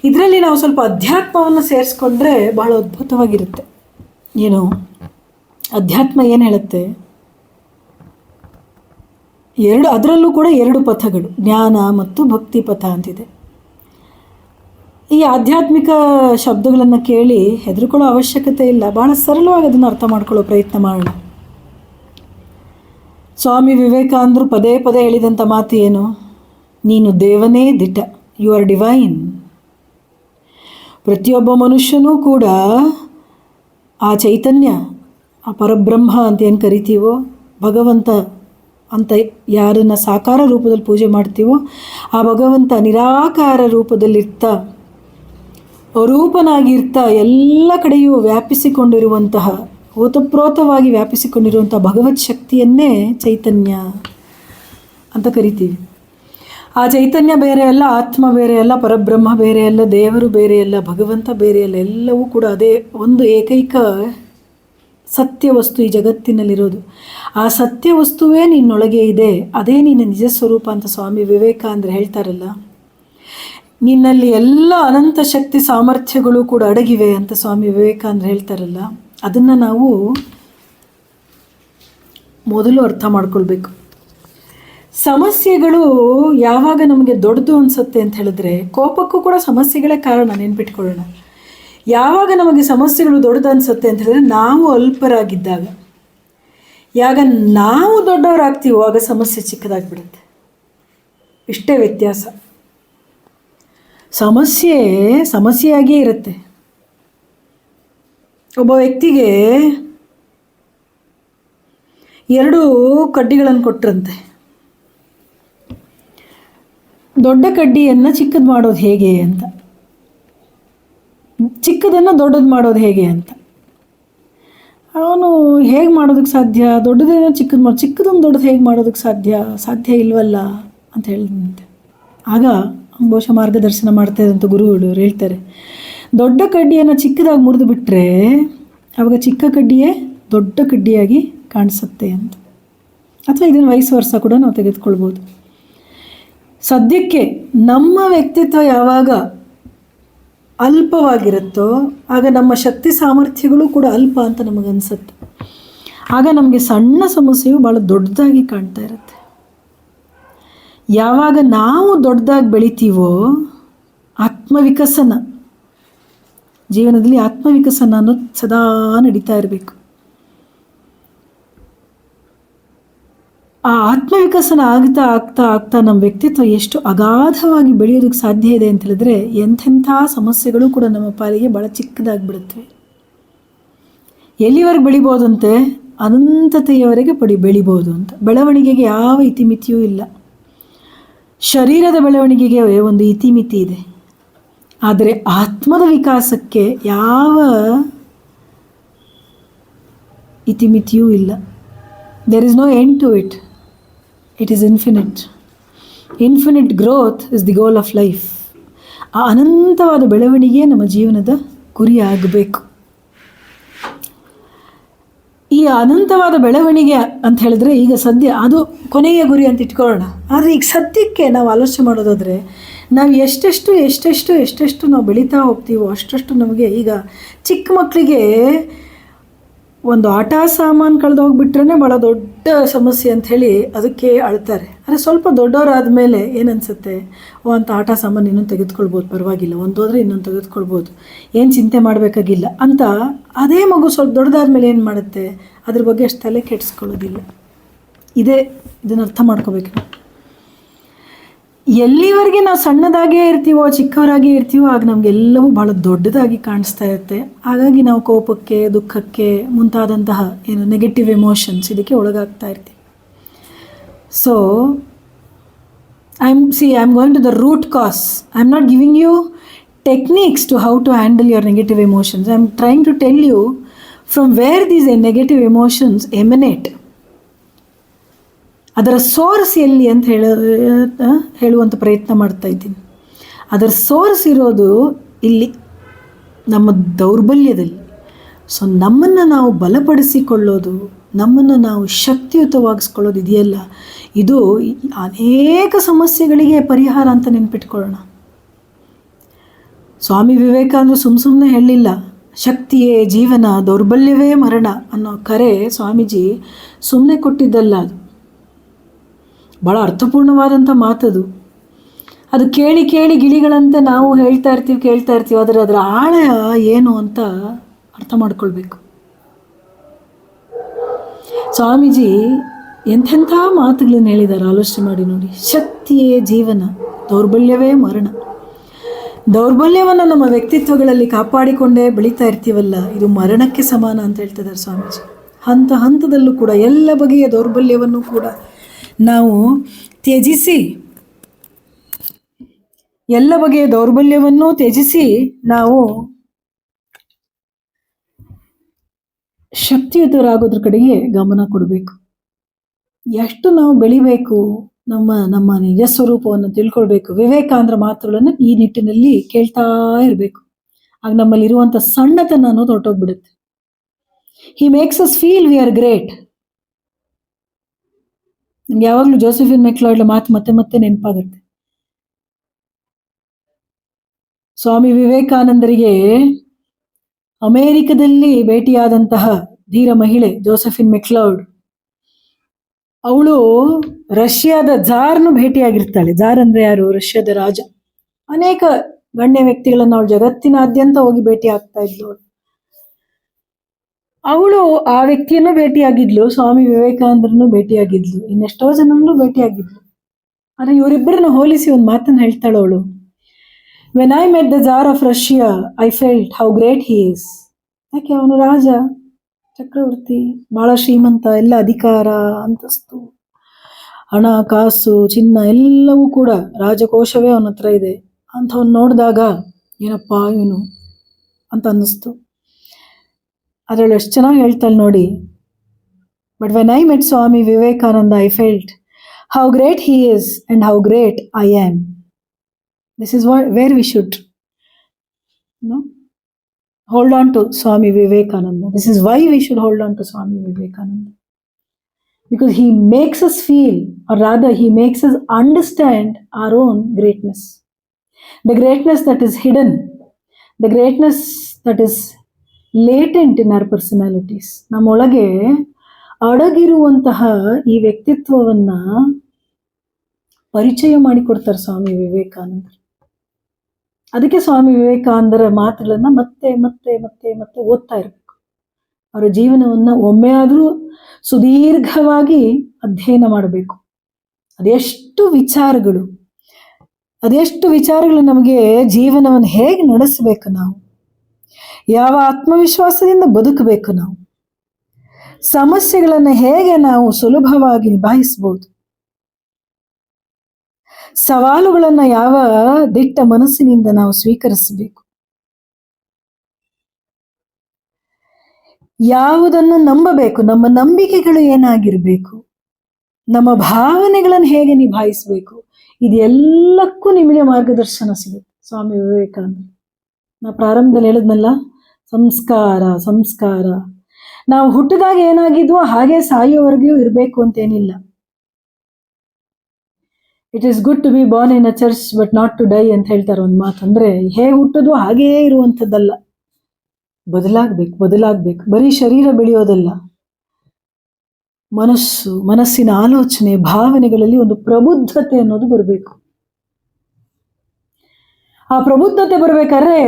ಇದರಲ್ಲಿ ನಾವು ಸ್ವಲ್ಪ ಅಧ್ಯಾತ್ಮವನ್ನು ಸೇರಿಸ್ಕೊಂಡ್ರೆ ಬಹಳ ಅದ್ಭುತವಾಗಿರುತ್ತೆ. ಏನು ಅಧ್ಯಾತ್ಮ ಏನು ಹೇಳುತ್ತೆ? ಅದರಲ್ಲೂ ಕೂಡ 2 ಪಥಗಳು, ಜ್ಞಾನ ಮತ್ತು ಭಕ್ತಿ ಪಥ ಅಂತಿದೆ. ಈ ಆಧ್ಯಾತ್ಮಿಕ ಶಬ್ದಗಳನ್ನು ಕೇಳಿ ಹೆದರ್ಕೊಳ್ಳೋ ಅವಶ್ಯಕತೆ ಇಲ್ಲ. ಭಾಳ ಸರಳವಾಗಿ ಅದನ್ನು ಅರ್ಥ ಮಾಡ್ಕೊಳ್ಳೋ ಪ್ರಯತ್ನ ಮಾಡೋಣ. ಸ್ವಾಮಿ ವಿವೇಕಾನಂದರು ಪದೇ ಪದೇ ಹೇಳಿದಂಥ ಮಾತು ಏನು? ನೀನು ದೇವನೇ ದಿಟ, ಯು ಆರ್ ಡಿವೈನ್. ಪ್ರತಿಯೊಬ್ಬ ಮನುಷ್ಯನೂ ಕೂಡ ಆ ಚೈತನ್ಯ, ಆ ಪರಬ್ರಹ್ಮ ಅಂತ ಏನು ಕರಿತೀವೋ, ಭಗವಂತ ಅಂತ ಯಾರನ್ನು ಸಾಕಾರ ರೂಪದಲ್ಲಿ ಪೂಜೆ ಮಾಡ್ತೀವೋ, ಆ ಭಗವಂತ ನಿರಾಕಾರ ರೂಪದಲ್ಲಿರ್ತಾ, ಅರೂಪನಾಗಿರ್ತಾ, ಎಲ್ಲ ಕಡೆಯೂ ವ್ಯಾಪಿಸಿಕೊಂಡಿರುವಂತಹ, ಓತಪ್ರೋತವಾಗಿ ವ್ಯಾಪಿಸಿಕೊಂಡಿರುವಂಥ ಭಗವತ್ ಶಕ್ತಿಯನ್ನೇ ಚೈತನ್ಯ ಅಂತ ಕರಿತೀವಿ. ಆ ಚೈತನ್ಯ ಬೇರೆ ಅಲ್ಲ, ಆತ್ಮ ಬೇರೆ ಅಲ್ಲ, ಪರಬ್ರಹ್ಮ ಬೇರೆ ಅಲ್ಲ, ದೇವರು ಬೇರೆ ಅಲ್ಲ, ಭಗವಂತ ಬೇರೆ ಅಲ್ಲ. ಎಲ್ಲವೂ ಕೂಡ ಅದೇ ಒಂದು ಏಕೈಕ ಸತ್ಯ ವಸ್ತು ಈ ಜಗತ್ತಿನಲ್ಲಿರೋದು. ಆ ಸತ್ಯ ವಸ್ತುವೇ ನಿನ್ನೊಳಗೆ ಇದೆ, ಅದೇ ನಿನ್ನ ನಿಜ ಸ್ವರೂಪ ಅಂತ ಸ್ವಾಮಿ ವಿವೇಕಾನಂದರು ಹೇಳ್ತಾರಲ್ಲ. ನಿನ್ನಲ್ಲಿ ಎಲ್ಲ ಅನಂತ ಶಕ್ತಿ ಸಾಮರ್ಥ್ಯಗಳು ಕೂಡ ಅಡಗಿವೆ ಅಂತ ಸ್ವಾಮಿ ವಿವೇಕಾನಂದರು ಹೇಳ್ತಾರಲ್ಲ. ಅದನ್ನು ನಾವು ಮೊದಲು ಅರ್ಥ ಮಾಡ್ಕೊಳ್ಬೇಕು. ಸಮಸ್ಯೆಗಳು ಯಾವಾಗ ನಮಗೆ ದೊಡ್ಡದು ಅನಿಸುತ್ತೆ ಅಂತ ಹೇಳಿದ್ರೆ, ಕೋಪಕ್ಕೂ ಕೂಡ ಸಮಸ್ಯೆಗಳೇ ಕಾರಣ, ನೆನ್ಪಿಟ್ಕೊಳ್ಳೋಣ. ಯಾವಾಗ ನಮಗೆ ಸಮಸ್ಯೆಗಳು ದೊಡ್ಡದು ಅನಿಸುತ್ತೆ ಅಂತ ಹೇಳಿದ್ರೆ, ನಾವು ಅಲ್ಪರಾಗಿದ್ದಾಗ. ಯಾಗ ನಾವು ದೊಡ್ಡವರಾಗ್ತೀವೋ ಆಗ ಸಮಸ್ಯೆ ಚಿಕ್ಕದಾಗಿಬಿಡುತ್ತೆ. ಇಷ್ಟೇ ವ್ಯತ್ಯಾಸ. ಸಮಸ್ಯೆಯಾಗಿಯೇ ಇರುತ್ತೆ. ಒಬ್ಬ ವ್ಯಕ್ತಿಗೆ 2 ಕಡ್ಡಿಗಳನ್ನು ಕೊಟ್ಟರಂತೆ. ದೊಡ್ಡ ಕಡ್ಡಿಯನ್ನು ಚಿಕ್ಕದು ಮಾಡೋದು ಹೇಗೆ ಅಂತ, ಚಿಕ್ಕದನ್ನು ದೊಡ್ಡದು ಮಾಡೋದು ಹೇಗೆ ಅಂತ. ಅವನು ಹೇಗೆ ಮಾಡೋದಕ್ಕೆ ಸಾಧ್ಯ? ದೊಡ್ಡದೇನೋ ಚಿಕ್ಕದನ್ನು ದೊಡ್ಡದು ಹೇಗೆ ಮಾಡೋದಕ್ಕೆ ಸಾಧ್ಯ ಇಲ್ವಲ್ಲ ಅಂತ ಹೇಳಿದಂತೆ. ಆಗ ಬಹುಶಃ ಮಾರ್ಗದರ್ಶನ ಮಾಡ್ತಾ ಇದ್ದಂಥ ಗುರುಗಳು ಹೇಳ್ತಾರೆ, ದೊಡ್ಡ ಕಡ್ಡಿಯನ್ನು ಚಿಕ್ಕದಾಗಿ ಮುರಿದು ಬಿಟ್ಟರೆ ಆವಾಗ ಚಿಕ್ಕ ಕಡ್ಡಿಯೇ ದೊಡ್ಡ ಕಡ್ಡಿಯಾಗಿ ಕಾಣಿಸುತ್ತೆ ಅಂತ. ಅಥವಾ ಇದನ್ನು ವಯಸ್ಸು ವರ್ಷ ಕೂಡ ನಾವು ತೆಗೆದುಕೊಳ್ಬೋದು. ಸದ್ಯಕ್ಕೆ ನಮ್ಮ ವ್ಯಕ್ತಿತ್ವ ಯಾವಾಗ ಅಲ್ಪವಾಗಿರುತ್ತೋ ಆಗ ನಮ್ಮ ಶಕ್ತಿ ಸಾಮರ್ಥ್ಯಗಳು ಕೂಡ ಅಲ್ಪ ಅಂತ ನಮಗನ್ಸುತ್ತೆ. ಆಗ ನಮಗೆ ಸಣ್ಣ ಸಮಸ್ಯೆಯು ಭಾಳ ದೊಡ್ಡದಾಗಿ ಕಾಣ್ತಾ ಇರುತ್ತೆ. ಯಾವಾಗ ನಾವು ದೊಡ್ಡದಾಗಿ ಬೆಳಿತೀವೋ ಆತ್ಮವಿಕಸನ, ಜೀವನದಲ್ಲಿ ಆತ್ಮವಿಕಸನ ಅನ್ನೋದು ಸದಾ ನಡೀತಾ ಇರಬೇಕು. ಆ ಆತ್ಮವಿಕಸನ ಆಗ್ತಾ ಆಗ್ತಾ ಆಗ್ತಾ ನಮ್ಮ ವ್ಯಕ್ತಿತ್ವ ಎಷ್ಟು ಅಗಾಧವಾಗಿ ಬೆಳೆಯೋದಕ್ಕೆ ಸಾಧ್ಯ ಇದೆ ಅಂತ ಹೇಳಿದ್ರೆ ಎಂಥೆಂಥ ಸಮಸ್ಯೆಗಳು ಕೂಡ ನಮ್ಮ ಪಾಲಿಗೆ ಭಾಳ ಚಿಕ್ಕದಾಗಿಬಿಡುತ್ತವೆ. ಎಲ್ಲಿವರೆಗೆ ಬೆಳಿಬೋದಂತೆ? ಅನಂತತೆಯವರೆಗೆ ಬೆಳಿಬೋದು ಅಂತ. ಬೆಳವಣಿಗೆಗೆ ಯಾವ ಇತಿಮಿತಿಯೂ ಇಲ್ಲ. ಶರೀರದ ಬೆಳವಣಿಗೆಗೆ ಒಂದು ಇತಿಮಿತಿ ಇದೆ, ಆದರೆ ಆತ್ಮದ ವಿಕಾಸಕ್ಕೆ ಯಾವ ಇತಿಮಿತಿಯೂ ಇಲ್ಲ. There is no end to it. It is infinite. Infinite growth is the goal of life. ಆ ಅನಂತವಾದ ಬೆಳವಣಿಗೆ ನಮ್ಮ ಜೀವನದ ಗುರಿ ಆಗಬೇಕು. ಈ ಅನಂತವಾದ ಬೆಳವಣಿಗೆ ಅಂತ ಹೇಳಿದ್ರೆ ಈಗ ಸದ್ಯ ಅದು ಕೊನೆಯ ಗುರಿ ಅಂತ ಇಟ್ಕೊಳ್ಳೋಣ. ಆದರೆ ಈಗ ಸದ್ಯಕ್ಕೆ ನಾವು ಆಲೋಚನೆ ಮಾಡೋದಾದರೆ ನಾವು ಎಷ್ಟೆಷ್ಟು ನಾವು ಬೆಳೀತಾ ಹೋಗ್ತೀವೋ ಅಷ್ಟಷ್ಟು ನಮಗೆ, ಈಗ ಚಿಕ್ಕ ಮಕ್ಕಳಿಗೆ ಒಂದು ಆಟ ಸಾಮಾನು ಕಳೆದೋಗ್ಬಿಟ್ರೇ ಭಾಳ ದೊಡ್ಡ ಸಮಸ್ಯೆ ಅಂಥೇಳಿ ಅದಕ್ಕೆ ಅಳ್ತಾರೆ. ಆದರೆ ಸ್ವಲ್ಪ ದೊಡ್ಡವರಾದ ಮೇಲೆ ಏನನ್ಸುತ್ತೆ, ಅಂತ ಆಟ ಸಾಮಾನು ಇನ್ನೊಂದು ತೆಗೆದುಕೊಳ್ಬೋದು, ಪರವಾಗಿಲ್ಲ, ಒಂದು ಹೋದರೆ ಇನ್ನೊಂದು ತೆಗೆದುಕೊಳ್ಬೋದು, ಏನು ಚಿಂತೆ ಮಾಡಬೇಕಾಗಿಲ್ಲ ಅಂತ. ಅದೇ ಮಗು ಸ್ವಲ್ಪ ದೊಡ್ಡದಾದ್ಮೇಲೆ ಏನು ಮಾಡುತ್ತೆ, ಅದ್ರ ಬಗ್ಗೆ ಅಷ್ಟು ತಲೆ ಕೆಡಿಸ್ಕೊಳ್ಳೋದಿಲ್ಲ. ಇದನ್ನು ಅರ್ಥ ಮಾಡ್ಕೋಬೇಕು. ಎಲ್ಲಿವರೆಗೆ ನಾವು ಸಣ್ಣದಾಗೇ ಇರ್ತೀವೋ, ಚಿಕ್ಕವರಾಗೇ ಇರ್ತೀವೋ, ಆಗ ನಮಗೆಲ್ಲವೂ ಭಾಳ ದೊಡ್ಡದಾಗಿ ಕಾಣಿಸ್ತಾ ಇರುತ್ತೆ. ಹಾಗಾಗಿ ನಾವು ಕೋಪಕ್ಕೆ, ದುಃಖಕ್ಕೆ ಮುಂತಾದಂತಹ ನೆಗೆಟಿವ್ ಎಮೋಷನ್ಸ್ ಇದಕ್ಕೆ ಒಳಗಾಗ್ತಾ ಇರ್ತೀವಿ. So I am going to the root cause. I am not giving you techniques to how to handle your negative emotions. I am trying to tell you from where these negative emotions emanate. ಅದರ source ಎಲ್ಲಿ ಅಂತ ಹೇಳುವಂಥ ಪ್ರಯತ್ನ ಮಾಡ್ತಾ ಇದ್ದೀನಿ. ಅದರ source ಇರೋದು ಇಲ್ಲಿ, ನಮ್ಮ ದೌರ್ಬಲ್ಯದಲ್ಲಿ. ಸೊ ನಮ್ಮನ್ನು ನಾವು ಬಲಪಡಿಸಿಕೊಳ್ಳೋದು, ನಮ್ಮನ್ನು ನಾವು ಶಕ್ತಿಯುತವಾಗಿಸ್ಕೊಳ್ಳೋದು ಇದೆಯಲ್ಲ, ಇದು ಅನೇಕ ಸಮಸ್ಯೆಗಳಿಗೆ ಪರಿಹಾರ ಅಂತ ನೆನ್ಪಿಟ್ಕೊಳ್ಳೋಣ. ಸ್ವಾಮಿ ವಿವೇಕಾನಂದರು ಸುಮ್ಮನೆ ಹೇಳಲಿಲ್ಲ, ಶಕ್ತಿಯೇ ಜೀವನ, ದೌರ್ಬಲ್ಯವೇ ಮರಣ ಅನ್ನೋ ಕರೆ ಸ್ವಾಮೀಜಿ ಸುಮ್ಮನೆ ಕೊಟ್ಟಿದ್ದಲ್ಲ. ಅದು ಭಾಳ ಅರ್ಥಪೂರ್ಣವಾದಂಥ ಮಾತದು. ಅದು ಕೇಳಿ ಗಿಳಿಗಳಂತೆ ನಾವು ಕೇಳ್ತಾ ಇರ್ತೀವಿ, ಆದರೆ ಅದರ ಆಳ ಏನು ಅಂತ ಅರ್ಥ ಮಾಡ್ಕೊಳ್ಬೇಕು. ಸ್ವಾಮೀಜಿ ಎಂಥೆಂಥ ಮಾತುಗಳನ್ನು ಹೇಳಿದ್ದಾರೆ, ಆಲೋಚನೆ ಮಾಡಿ ನೋಡಿ. ಶಕ್ತಿಯೇ ಜೀವನ, ದೌರ್ಬಲ್ಯವೇ ಮರಣ. ದೌರ್ಬಲ್ಯವನ್ನು ನಮ್ಮ ವ್ಯಕ್ತಿತ್ವಗಳಲ್ಲಿ ಕಾಪಾಡಿಕೊಂಡೇ ಬೆಳೀತಾ ಇರ್ತೀವಲ್ಲ, ಇದು ಮರಣಕ್ಕೆ ಸಮಾನ ಅಂತ ಹೇಳ್ತಿದ್ದಾರೆ ಸ್ವಾಮೀಜಿ. ಹಂತದಲ್ಲೂ ಕೂಡ ಎಲ್ಲ ಬಗೆಯ ದೌರ್ಬಲ್ಯವನ್ನು ಕೂಡ ನಾವು ತ್ಯಜಿಸಿ, ಎಲ್ಲ ಬಗೆಯ ದೌರ್ಬಲ್ಯವನ್ನು ತ್ಯಜಿಸಿ ನಾವು ಶಕ್ತಿಯುತರಾಗೋದ್ರ ಕಡೆಗೆ ಗಮನ ಕೊಡಬೇಕು. ಎಷ್ಟು ನಾವು ಬೆಳಿಬೇಕು, ನಮ್ಮ ನಿಜ ಸ್ವರೂಪವನ್ನು ತಿಳ್ಕೊಳ್ಬೇಕು. ವಿವೇಕಾನಂದರ ಮಾತುಗಳನ್ನು ಈ ನಿಟ್ಟಿನಲ್ಲಿ ಕೇಳ್ತಾ ಇರಬೇಕು. ಆಗ ನಮ್ಮಲ್ಲಿರುವಂಥ ಸಣ್ಣತನ ಅನ್ನೋದು ಹೊರಟೋಗ್ಬಿಡುತ್ತೆ. He makes us feel we are great. ನಂಗೆ ಯಾವಾಗಲೂ ಜೋಸೆಫಿನ್ ಮೆಕ್ಲಾಯ್ಡ್ಲ ಮಾತು ಮತ್ತೆ ನೆನಪಾಗುತ್ತೆ. ಸ್ವಾಮಿ ವಿವೇಕಾನಂದರಿಗೆ ಅಮೇರಿಕದಲ್ಲಿ ಭೇಟಿಯಾದಂತಹ ಧೀರ ಮಹಿಳೆ ಜೋಸೆಫಿನ್ ಮೆಕ್ಲೌಡ್, ಅವಳು ರಷ್ಯಾದ ಜಾರ್ನು ಭೇಟಿಯಾಗಿರ್ತಾಳೆ. ಜಾರ್ ಅಂದ್ರೆ ಯಾರು? ರಷ್ಯಾದ ರಾಜ. ಅನೇಕ ಗಣ್ಯ ವ್ಯಕ್ತಿಗಳನ್ನು ಅವಳು ಜಗತ್ತಿನಾದ್ಯಂತ ಹೋಗಿ ಭೇಟಿ ಆಗ್ತಾ ಇದ್ಲು. ಅವಳು ಆ ವ್ಯಕ್ತಿಯನ್ನು ಭೇಟಿಯಾಗಿದ್ಲು, ಸ್ವಾಮಿ ವಿವೇಕಾನಂದರನ್ನು ಭೇಟಿಯಾಗಿದ್ಲು, ಇನ್ನೆಷ್ಟೋ ಜನರನ್ನು ಭೇಟಿಯಾಗಿದ್ಲು. ಆದರೆ ಇವರಿಬ್ಬರನ್ನ ಹೋಲಿಸಿ ಒಂದು ಮಾತನ್ನು ಹೇಳ್ತಾಳೆ ಅವಳು. When I met the jar of Russia I felt how great he is. ಯಾಕೆ? ಅವನು ರಾಜ, ಚಕ್ರವರ್ತಿ, ಬಹಳ ಶ್ರೀಮಂತ, ಎಲ್ಲ ಅಧಿಕಾರ, ಅಂತಸ್ತು, ಹಣ, ಕಾಸು, ಚಿನ್ನ ಎಲ್ಲವೂ ಕೂಡ, ರಾಜಕೋಶವೇ ಅವನ ಹತ್ರ ಇದೆ ಅಂಥವ್ನು ನೋಡಿದಾಗ ಏನಪ್ಪಾ ಇವನು ಅಂತ ಅನ್ನಿಸ್ತು. ಅದರಳು ಎಷ್ಟು ಚೆನ್ನಾಗಿ ಹೇಳ್ತಾಳೆ ನೋಡಿ. But when I met Swami Vivekananda I felt how great he is and how great I am. This is where we should hold on to Swami Vivekananda. This is why we should hold on to Swami Vivekananda. Because he makes us feel, or rather he makes us understand our own greatness. The greatness that is hidden, the greatness that is latent in our personalities. ನಮ್ಮೊಳಗೆ ಅಡಗಿರುವಂತಹ ಈ ವ್ಯಕ್ತಿತ್ವವನ್ನು ಪರಿಚಯ ಮಾಡಿಕೊಡ್ತಾರೆ ಸ್ವಾಮಿ ವಿವೇಕಾನಂದರು. ಅದಕ್ಕೆ ಸ್ವಾಮಿ ವಿವೇಕಾನಂದರ ಮಾತುಗಳನ್ನ ಮತ್ತೆ ಮತ್ತೆ ಮತ್ತೆ ಮತ್ತೆ ಓದ್ತಾ ಇರಬೇಕು. ಅವರ ಜೀವನವನ್ನ ಒಮ್ಮೆ ಆದರೂ ಸುದೀರ್ಘವಾಗಿ ಅಧ್ಯಯನ ಮಾಡಬೇಕು. ಅದೆಷ್ಟು ವಿಚಾರಗಳು ನಮಗೆ ಜೀವನವನ್ನು ಹೇಗೆ ನಡೆಸಬೇಕು, ನಾವು ಯಾವ ಆತ್ಮವಿಶ್ವಾಸದಿಂದ ಬದುಕಬೇಕು, ನಾವು ಸಮಸ್ಯೆಗಳನ್ನು ಹೇಗೆ ನಾವು ಸುಲಭವಾಗಿ ನಿಭಾಯಿಸಬಹುದು, ಸವಾಲುಗಳನ್ನು ಯಾವ ದಿಟ್ಟ ಮನಸ್ಸಿನಿಂದ ನಾವು ಸ್ವೀಕರಿಸಬೇಕು, ಯಾವುದನ್ನು ನಂಬಬೇಕು, ನಮ್ಮ ನಂಬಿಕೆಗಳು ಏನಾಗಿರ್ಬೇಕು, ನಮ್ಮ ಭಾವನೆಗಳನ್ನು ಹೇಗೆ ನಿಭಾಯಿಸಬೇಕು, ಇದೆಲ್ಲಕ್ಕೂ ನಿಮಗೆ ಮಾರ್ಗದರ್ಶನ ಸಿಗುತ್ತೆ ಸ್ವಾಮಿ ವಿವೇಕಾನಂದ. ನಾ ಪ್ರಾರಂಭದಲ್ಲಿ ಹೇಳಿದ್ನಲ್ಲ, ಸಂಸ್ಕಾರ. ನಾವು ಹುಟ್ಟಿದಾಗ ಏನಾಗಿದ್ವೋ ಹಾಗೆ ಸಾಯೋವರೆಗೂ ಇರಬೇಕು ಅಂತೇನಿಲ್ಲ. It is good to be born in a church but not to die ಅಂತ ಹೇಳ್ತಾರೆ ಒಂದು ಮಾತು. ಅಂದ್ರೆ ಹೇಗೆ ಹುಟ್ಟೋದು ಹಾಗೇ ಇರುವಂಥದ್ದಲ್ಲ, ಬದಲಾಗ್ಬೇಕು. ಬರೀ ಶರೀರ ಬೆಳೆಯೋದಲ್ಲ, ಮನಸ್ಸಿನ ಆಲೋಚನೆ, ಭಾವನೆಗಳಲ್ಲಿ ಒಂದು ಪ್ರಬುದ್ಧತೆ ಅನ್ನೋದು ಬರಬೇಕು. ಆ ಪ್ರಬುದ್ಧತೆ ಬರ್ಬೇಕಾದ್ರೆ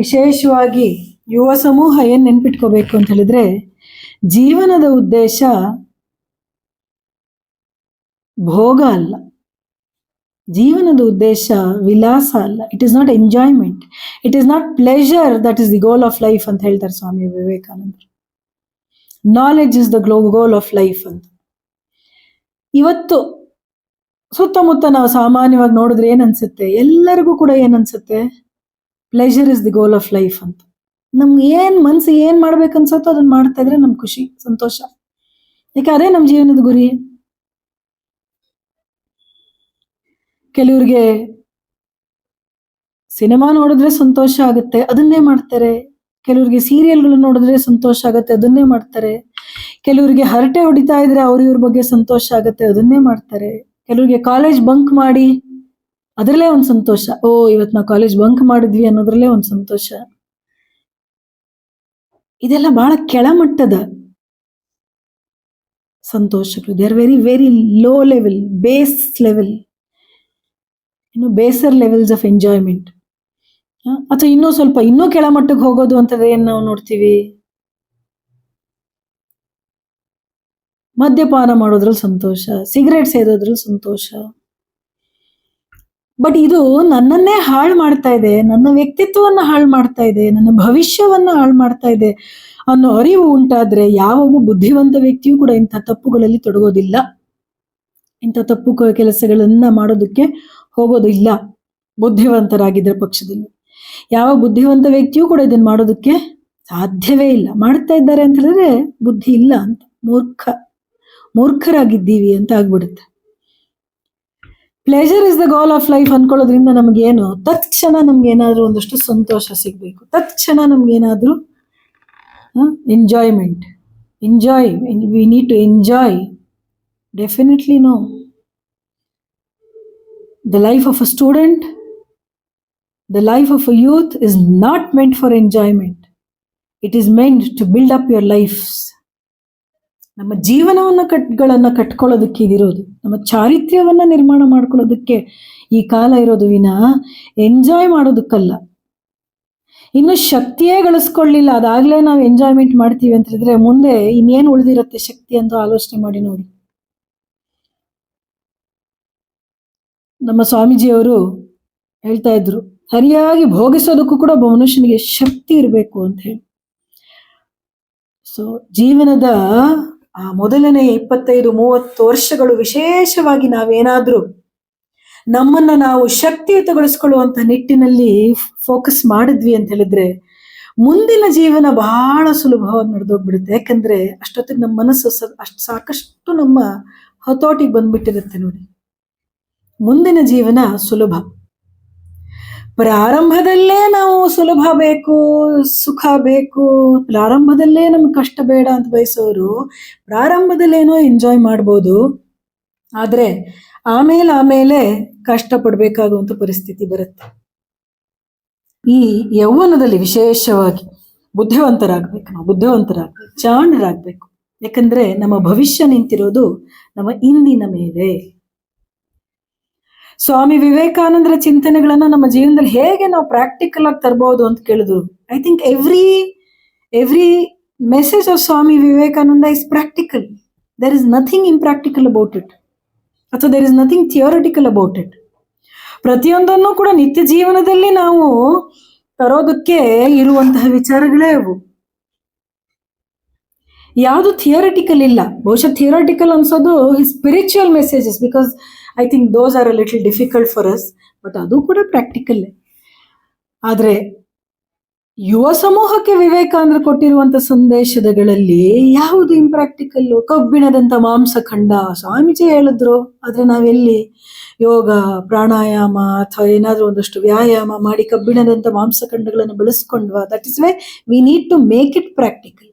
ವಿಶೇಷವಾಗಿ ಯುವ ಸಮೂಹ ಏನ್ ನೆನ್ಪಿಟ್ಕೋಬೇಕು ಅಂತ ಹೇಳಿದ್ರೆ, ಜೀವನದ ಉದ್ದೇಶ ಭೋಗ ಅಲ್ಲ, ಜೀವನದ ಉದ್ದೇಶ ವಿಲಾಸ ಅಲ್ಲ. It is not enjoyment, it is not pleasure that is the goal of life ಅಂತ ಹೇಳ್ತಾರೆ ಸ್ವಾಮಿ ವಿವೇಕಾನಂದರು. Knowledge is the goal of life ಅಂತ. ಇವತ್ತು ಸುತ್ತಮುತ್ತ ನಾವು ಸಾಮಾನ್ಯವಾಗಿ ನೋಡಿದ್ರೆ ಏನನ್ಸುತ್ತೆ, ಎಲ್ಲರಿಗೂ ಕೂಡ ಏನನ್ಸುತ್ತೆ, pleasure is the goal of life ಅಂತ. ನಮ್ಗೆ ಮನ್ಸು ಏನ್ ಮಾಡ್ಬೇಕನ್ಸತ್ತೋ ಅದನ್ನ ಮಾಡ್ತಾ ಇದ್ರೆ ನಮ್ ಖುಷಿ, ಸಂತೋಷ. ಯಾಕೆ ಅದೇ ನಮ್ಮ ಜೀವನದ ಗುರಿ. ಕೆಲವ್ರಿಗೆ ಸಿನಿಮಾ ನೋಡಿದ್ರೆ ಸಂತೋಷ ಆಗುತ್ತೆ, ಅದನ್ನೇ ಮಾಡ್ತಾರೆ. ಕೆಲವ್ರಿಗೆ ಸೀರಿಯಲ್ಗಳು ನೋಡಿದ್ರೆ ಸಂತೋಷ ಆಗುತ್ತೆ, ಅದನ್ನೇ ಮಾಡ್ತಾರೆ. ಕೆಲವರಿಗೆ ಹರಟೆ ಹೊಡಿತಾ ಇದ್ರೆ ಇವ್ರ ಬಗ್ಗೆ ಸಂತೋಷ ಆಗುತ್ತೆ, ಅದನ್ನೇ ಮಾಡ್ತಾರೆ. ಕೆಲವರಿಗೆ ಕಾಲೇಜ್ ಬಂಕ್ ಮಾಡಿ ಅದರಲ್ಲೇ ಒಂದು ಸಂತೋಷ, ಇವತ್ತು ನಾವು ಕಾಲೇಜ್ ಬಂಕ್ ಮಾಡಿದ್ವಿ ಅನ್ನೋದ್ರಲ್ಲೇ ಒಂದು ಸಂತೋಷ. ಇದೆಲ್ಲ ಬಹಳ ಕೆಳಮಟ್ಟದ ಸಂತೋಷಗಳು. They are very very low level, base level, baser levels of enjoyment. ಅಥವಾ ಇನ್ನೂ ಕೆಳಮಟ್ಟಕ್ಕೆ ಹೋಗೋದು ಅಂತಂದ್ರೆ ಏನ್ ನಾವು ನೋಡ್ತೀವಿ, ಮದ್ಯಪಾನ ಮಾಡೋದ್ರಲ್ಲಿ ಸಂತೋಷ, ಸಿಗರೇಟ್ ಸೇದೋದ್ರಲ್ಲಿ ಸಂತೋಷ. ಬಟ್ ಇದು ನನ್ನನ್ನೇ ಹಾಳು ಮಾಡ್ತಾ ಇದೆ, ನನ್ನ ವ್ಯಕ್ತಿತ್ವವನ್ನ ಹಾಳು ಮಾಡ್ತಾ ಇದೆ, ನನ್ನ ಭವಿಷ್ಯವನ್ನ ಹಾಳು ಮಾಡ್ತಾ ಇದೆ ಅನ್ನೋ ಅರಿವು ಉಂಟಾದ್ರೆ ಯಾವ ಬುದ್ಧಿವಂತ ವ್ಯಕ್ತಿಯೂ ಕೂಡ ಇಂಥ ತಪ್ಪುಗಳಲ್ಲಿ ತೊಡಗೋದಿಲ್ಲ, ಇಂಥ ತಪ್ಪು ಕೆಲಸಗಳನ್ನ ಮಾಡೋದಕ್ಕೆ ಹೋಗೋದಿಲ್ಲ. ಬುದ್ಧಿವಂತರಾಗಿದ್ದ ಪಕ್ಷದಲ್ಲಿ ಯಾವ ಬುದ್ಧಿವಂತ ವ್ಯಕ್ತಿಯೂ ಕೂಡ ಇದನ್ನ ಮಾಡೋದಕ್ಕೆ ಸಾಧ್ಯವೇ ಇಲ್ಲ. ಮಾಡ್ತಾ ಇದ್ದಾರೆ ಅಂತ ಹೇಳಿದ್ರೆ ಬುದ್ಧಿ ಇಲ್ಲ ಅಂತ, ಮೂರ್ಖರಾಗಿದ್ದೀವಿ ಅಂತ ಆಗ್ಬಿಡುತ್ತೆ. Pleasure is the goal of life ಅನ್ಕೊಳ್ಳೋದ್ರಿಂದ ನಮ್ಗೇನು, ತತ್ಕ್ಷಣ ನಮ್ಗೇನಾದ್ರೂ ಒಂದಷ್ಟು ಸಂತೋಷ ಸಿಗ್ಬೇಕು, ತತ್ಕ್ಷಣ ನಮ್ಗೇನಾದ್ರೂ enjoy, we need to enjoy. Definitely no. The life of a student, the life of a youth is not meant for enjoyment. It is meant to build up your lives. ನಮ್ಮ ಜೀವನವನ್ನ ಕಟ್ಕೊಳ್ಳೋದಕ್ಕೆ ಇದಿರೋದು, ನಮ್ಮ ಚಾರಿತ್ರ್ಯವನ್ನ ನಿರ್ಮಾಣ ಮಾಡ್ಕೊಳ್ಳೋದಕ್ಕೆ ಈ ಕಾಲ ಇರೋದು ವಿನ ಎಂಜಾಯ್ ಮಾಡೋದಕ್ಕಲ್ಲ. ಇನ್ನು ಶಕ್ತಿಯೇ ಗಳಿಸ್ಕೊಳ್ಳಿಲ್ಲ, ಅದಾಗ್ಲೇ ನಾವು ಎಂಜಾಯ್ಮೆಂಟ್ ಮಾಡ್ತೀವಿ ಅಂತ ಹೇಳಿದ್ರೆ ಮುಂದೆ ಇನ್ನೇನು ಉಳಿದಿರುತ್ತೆ ಶಕ್ತಿ ಅಂತ ಆಲೋಚನೆ ಮಾಡಿ ನೋಡಿ. ನಮ್ಮ ಸ್ವಾಮೀಜಿಯವರು ಹೇಳ್ತಾ ಇದ್ರು, ಸರಿಯಾಗಿ ಭೋಗಿಸೋದಕ್ಕೂ ಕೂಡ ಒಬ್ಬ ಮನುಷ್ಯನಿಗೆ ಶಕ್ತಿ ಇರಬೇಕು ಅಂತ ಹೇಳಿ. ಸೊ ಜೀವನದ ಆ ಮೊದಲನೇ 25-30 ವರ್ಷಗಳು ವಿಶೇಷವಾಗಿ ನಾವೇನಾದ್ರೂ ನಮ್ಮನ್ನ ನಾವು ಶಕ್ತಿಯುತಗೊಳಿಸ್ಕೊಳ್ಳುವಂತ ನಿಟ್ಟಿನಲ್ಲಿ ಫೋಕಸ್ ಮಾಡಿದ್ವಿ ಅಂತ ಹೇಳಿದ್ರೆ ಮುಂದಿನ ಜೀವನ ಬಹಳ ಸುಲಭವಾಗಿ ನಡೆದೋಗ್ಬಿಡುತ್ತೆ. ಯಾಕಂದ್ರೆ ಅಷ್ಟೊತ್ತಿಗೆ ನಮ್ಮ ಮನಸ್ಸು ಸಾಕಷ್ಟು ನಮ್ಮ ಹತೋಟಿಗೆ ಬಂದ್ಬಿಟ್ಟಿರುತ್ತೆ ನೋಡಿ. ಮುಂದಿನ ಜೀವನ ಸುಲಭ. ಪ್ರಾರಂಭದಲ್ಲೇ ನಾವು ಸುಲಭ ಬೇಕು, ಸುಖ ಬೇಕು, ಪ್ರಾರಂಭದಲ್ಲೇ ನಮ್ಗೆ ಕಷ್ಟ ಬೇಡ ಅಂತ ಬಯಸೋರು ಪ್ರಾರಂಭದಲ್ಲೇನೋ ಎಂಜಾಯ್ ಮಾಡ್ಬೋದು, ಆದ್ರೆ ಆಮೇಲೆ ಕಷ್ಟ ಪಡ್ಬೇಕಾಗುವಂತ ಪರಿಸ್ಥಿತಿ ಬರುತ್ತೆ. ಈ ಯೌವನದಲ್ಲಿ ವಿಶೇಷವಾಗಿ ಬುದ್ಧಿವಂತರಾಗ್ಬೇಕು, ಜಾಣರಾಗ್ಬೇಕು. ಯಾಕಂದ್ರೆ ನಮ್ಮ ಭವಿಷ್ಯ ನಿಂತಿರೋದು ನಮ್ಮ ಇಂದಿನ ಮೇಲೆ. ಸ್ವಾಮಿ ವಿವೇಕಾನಂದರ ಚಿಂತನೆಗಳನ್ನ ನಮ್ಮ ಜೀವನದಲ್ಲಿ ಹೇಗೆ ನಾವು ಪ್ರಾಕ್ಟಿಕಲ್ ಆಗಿ ತರಬಹುದು ಅಂತ ಕೇಳಿದ್ರು. I think every message of Swami Vivekananda is practical. There is nothing impractical about it, ಅಥವಾ there is nothing theoretical about it. ಪ್ರತಿಯೊಂದನ್ನು ಕೂಡ ನಿತ್ಯ ಜೀವನದಲ್ಲಿ ನಾವು ತರೋದಕ್ಕೆ ಇರುವಂತಹ ವಿಚಾರಗಳೇ ಅವು. ಯಾವುದು ಥಿಯರಿಟಿಕಲ್ ಇಲ್ಲ. ಬಹುಶಃ ಥಿಯರಿಟಿಕಲ್ ಅನ್ಸೋದು spiritual messages, because I think those are a little difficult for us, but ಅದು ಕೂಡ ಪ್ರಾಕ್ಟಿಕಲ್. ಆದರೆ ಯುವ ಸಮೂಹಕ್ಕೆ ವಿವೇಕಾನಂದರು ಕೊಟ್ಟಿರುವಂತ ಸಂದೇಶಗಳಲ್ಲಿ ಯಾವುದು ಇಂಪ್ರಾಕ್ಟಿಕಲ್ಲು? ಕಬ್ಬಿಣದಂತ ಮಾಂಸಖಂಡ ಸ್ವಾಮೀಜಿ ಹೇಳಿದ್ರು, ಆದ್ರೆ ನಾವೆಲ್ಲಿ ಯೋಗ ಪ್ರಾಣಾಯಾಮ ಅಥವಾ ಏನಾದ್ರೂ ಒಂದಷ್ಟು ವ್ಯಾಯಾಮ ಮಾಡಿ ಕಬ್ಬಿಣದಂತ ಮಾಂಸಖಂಡಗಳನ್ನು ಬೆಳೆಸ್ಕೊಂಡ್ವಾ? That is why we need to make it practical.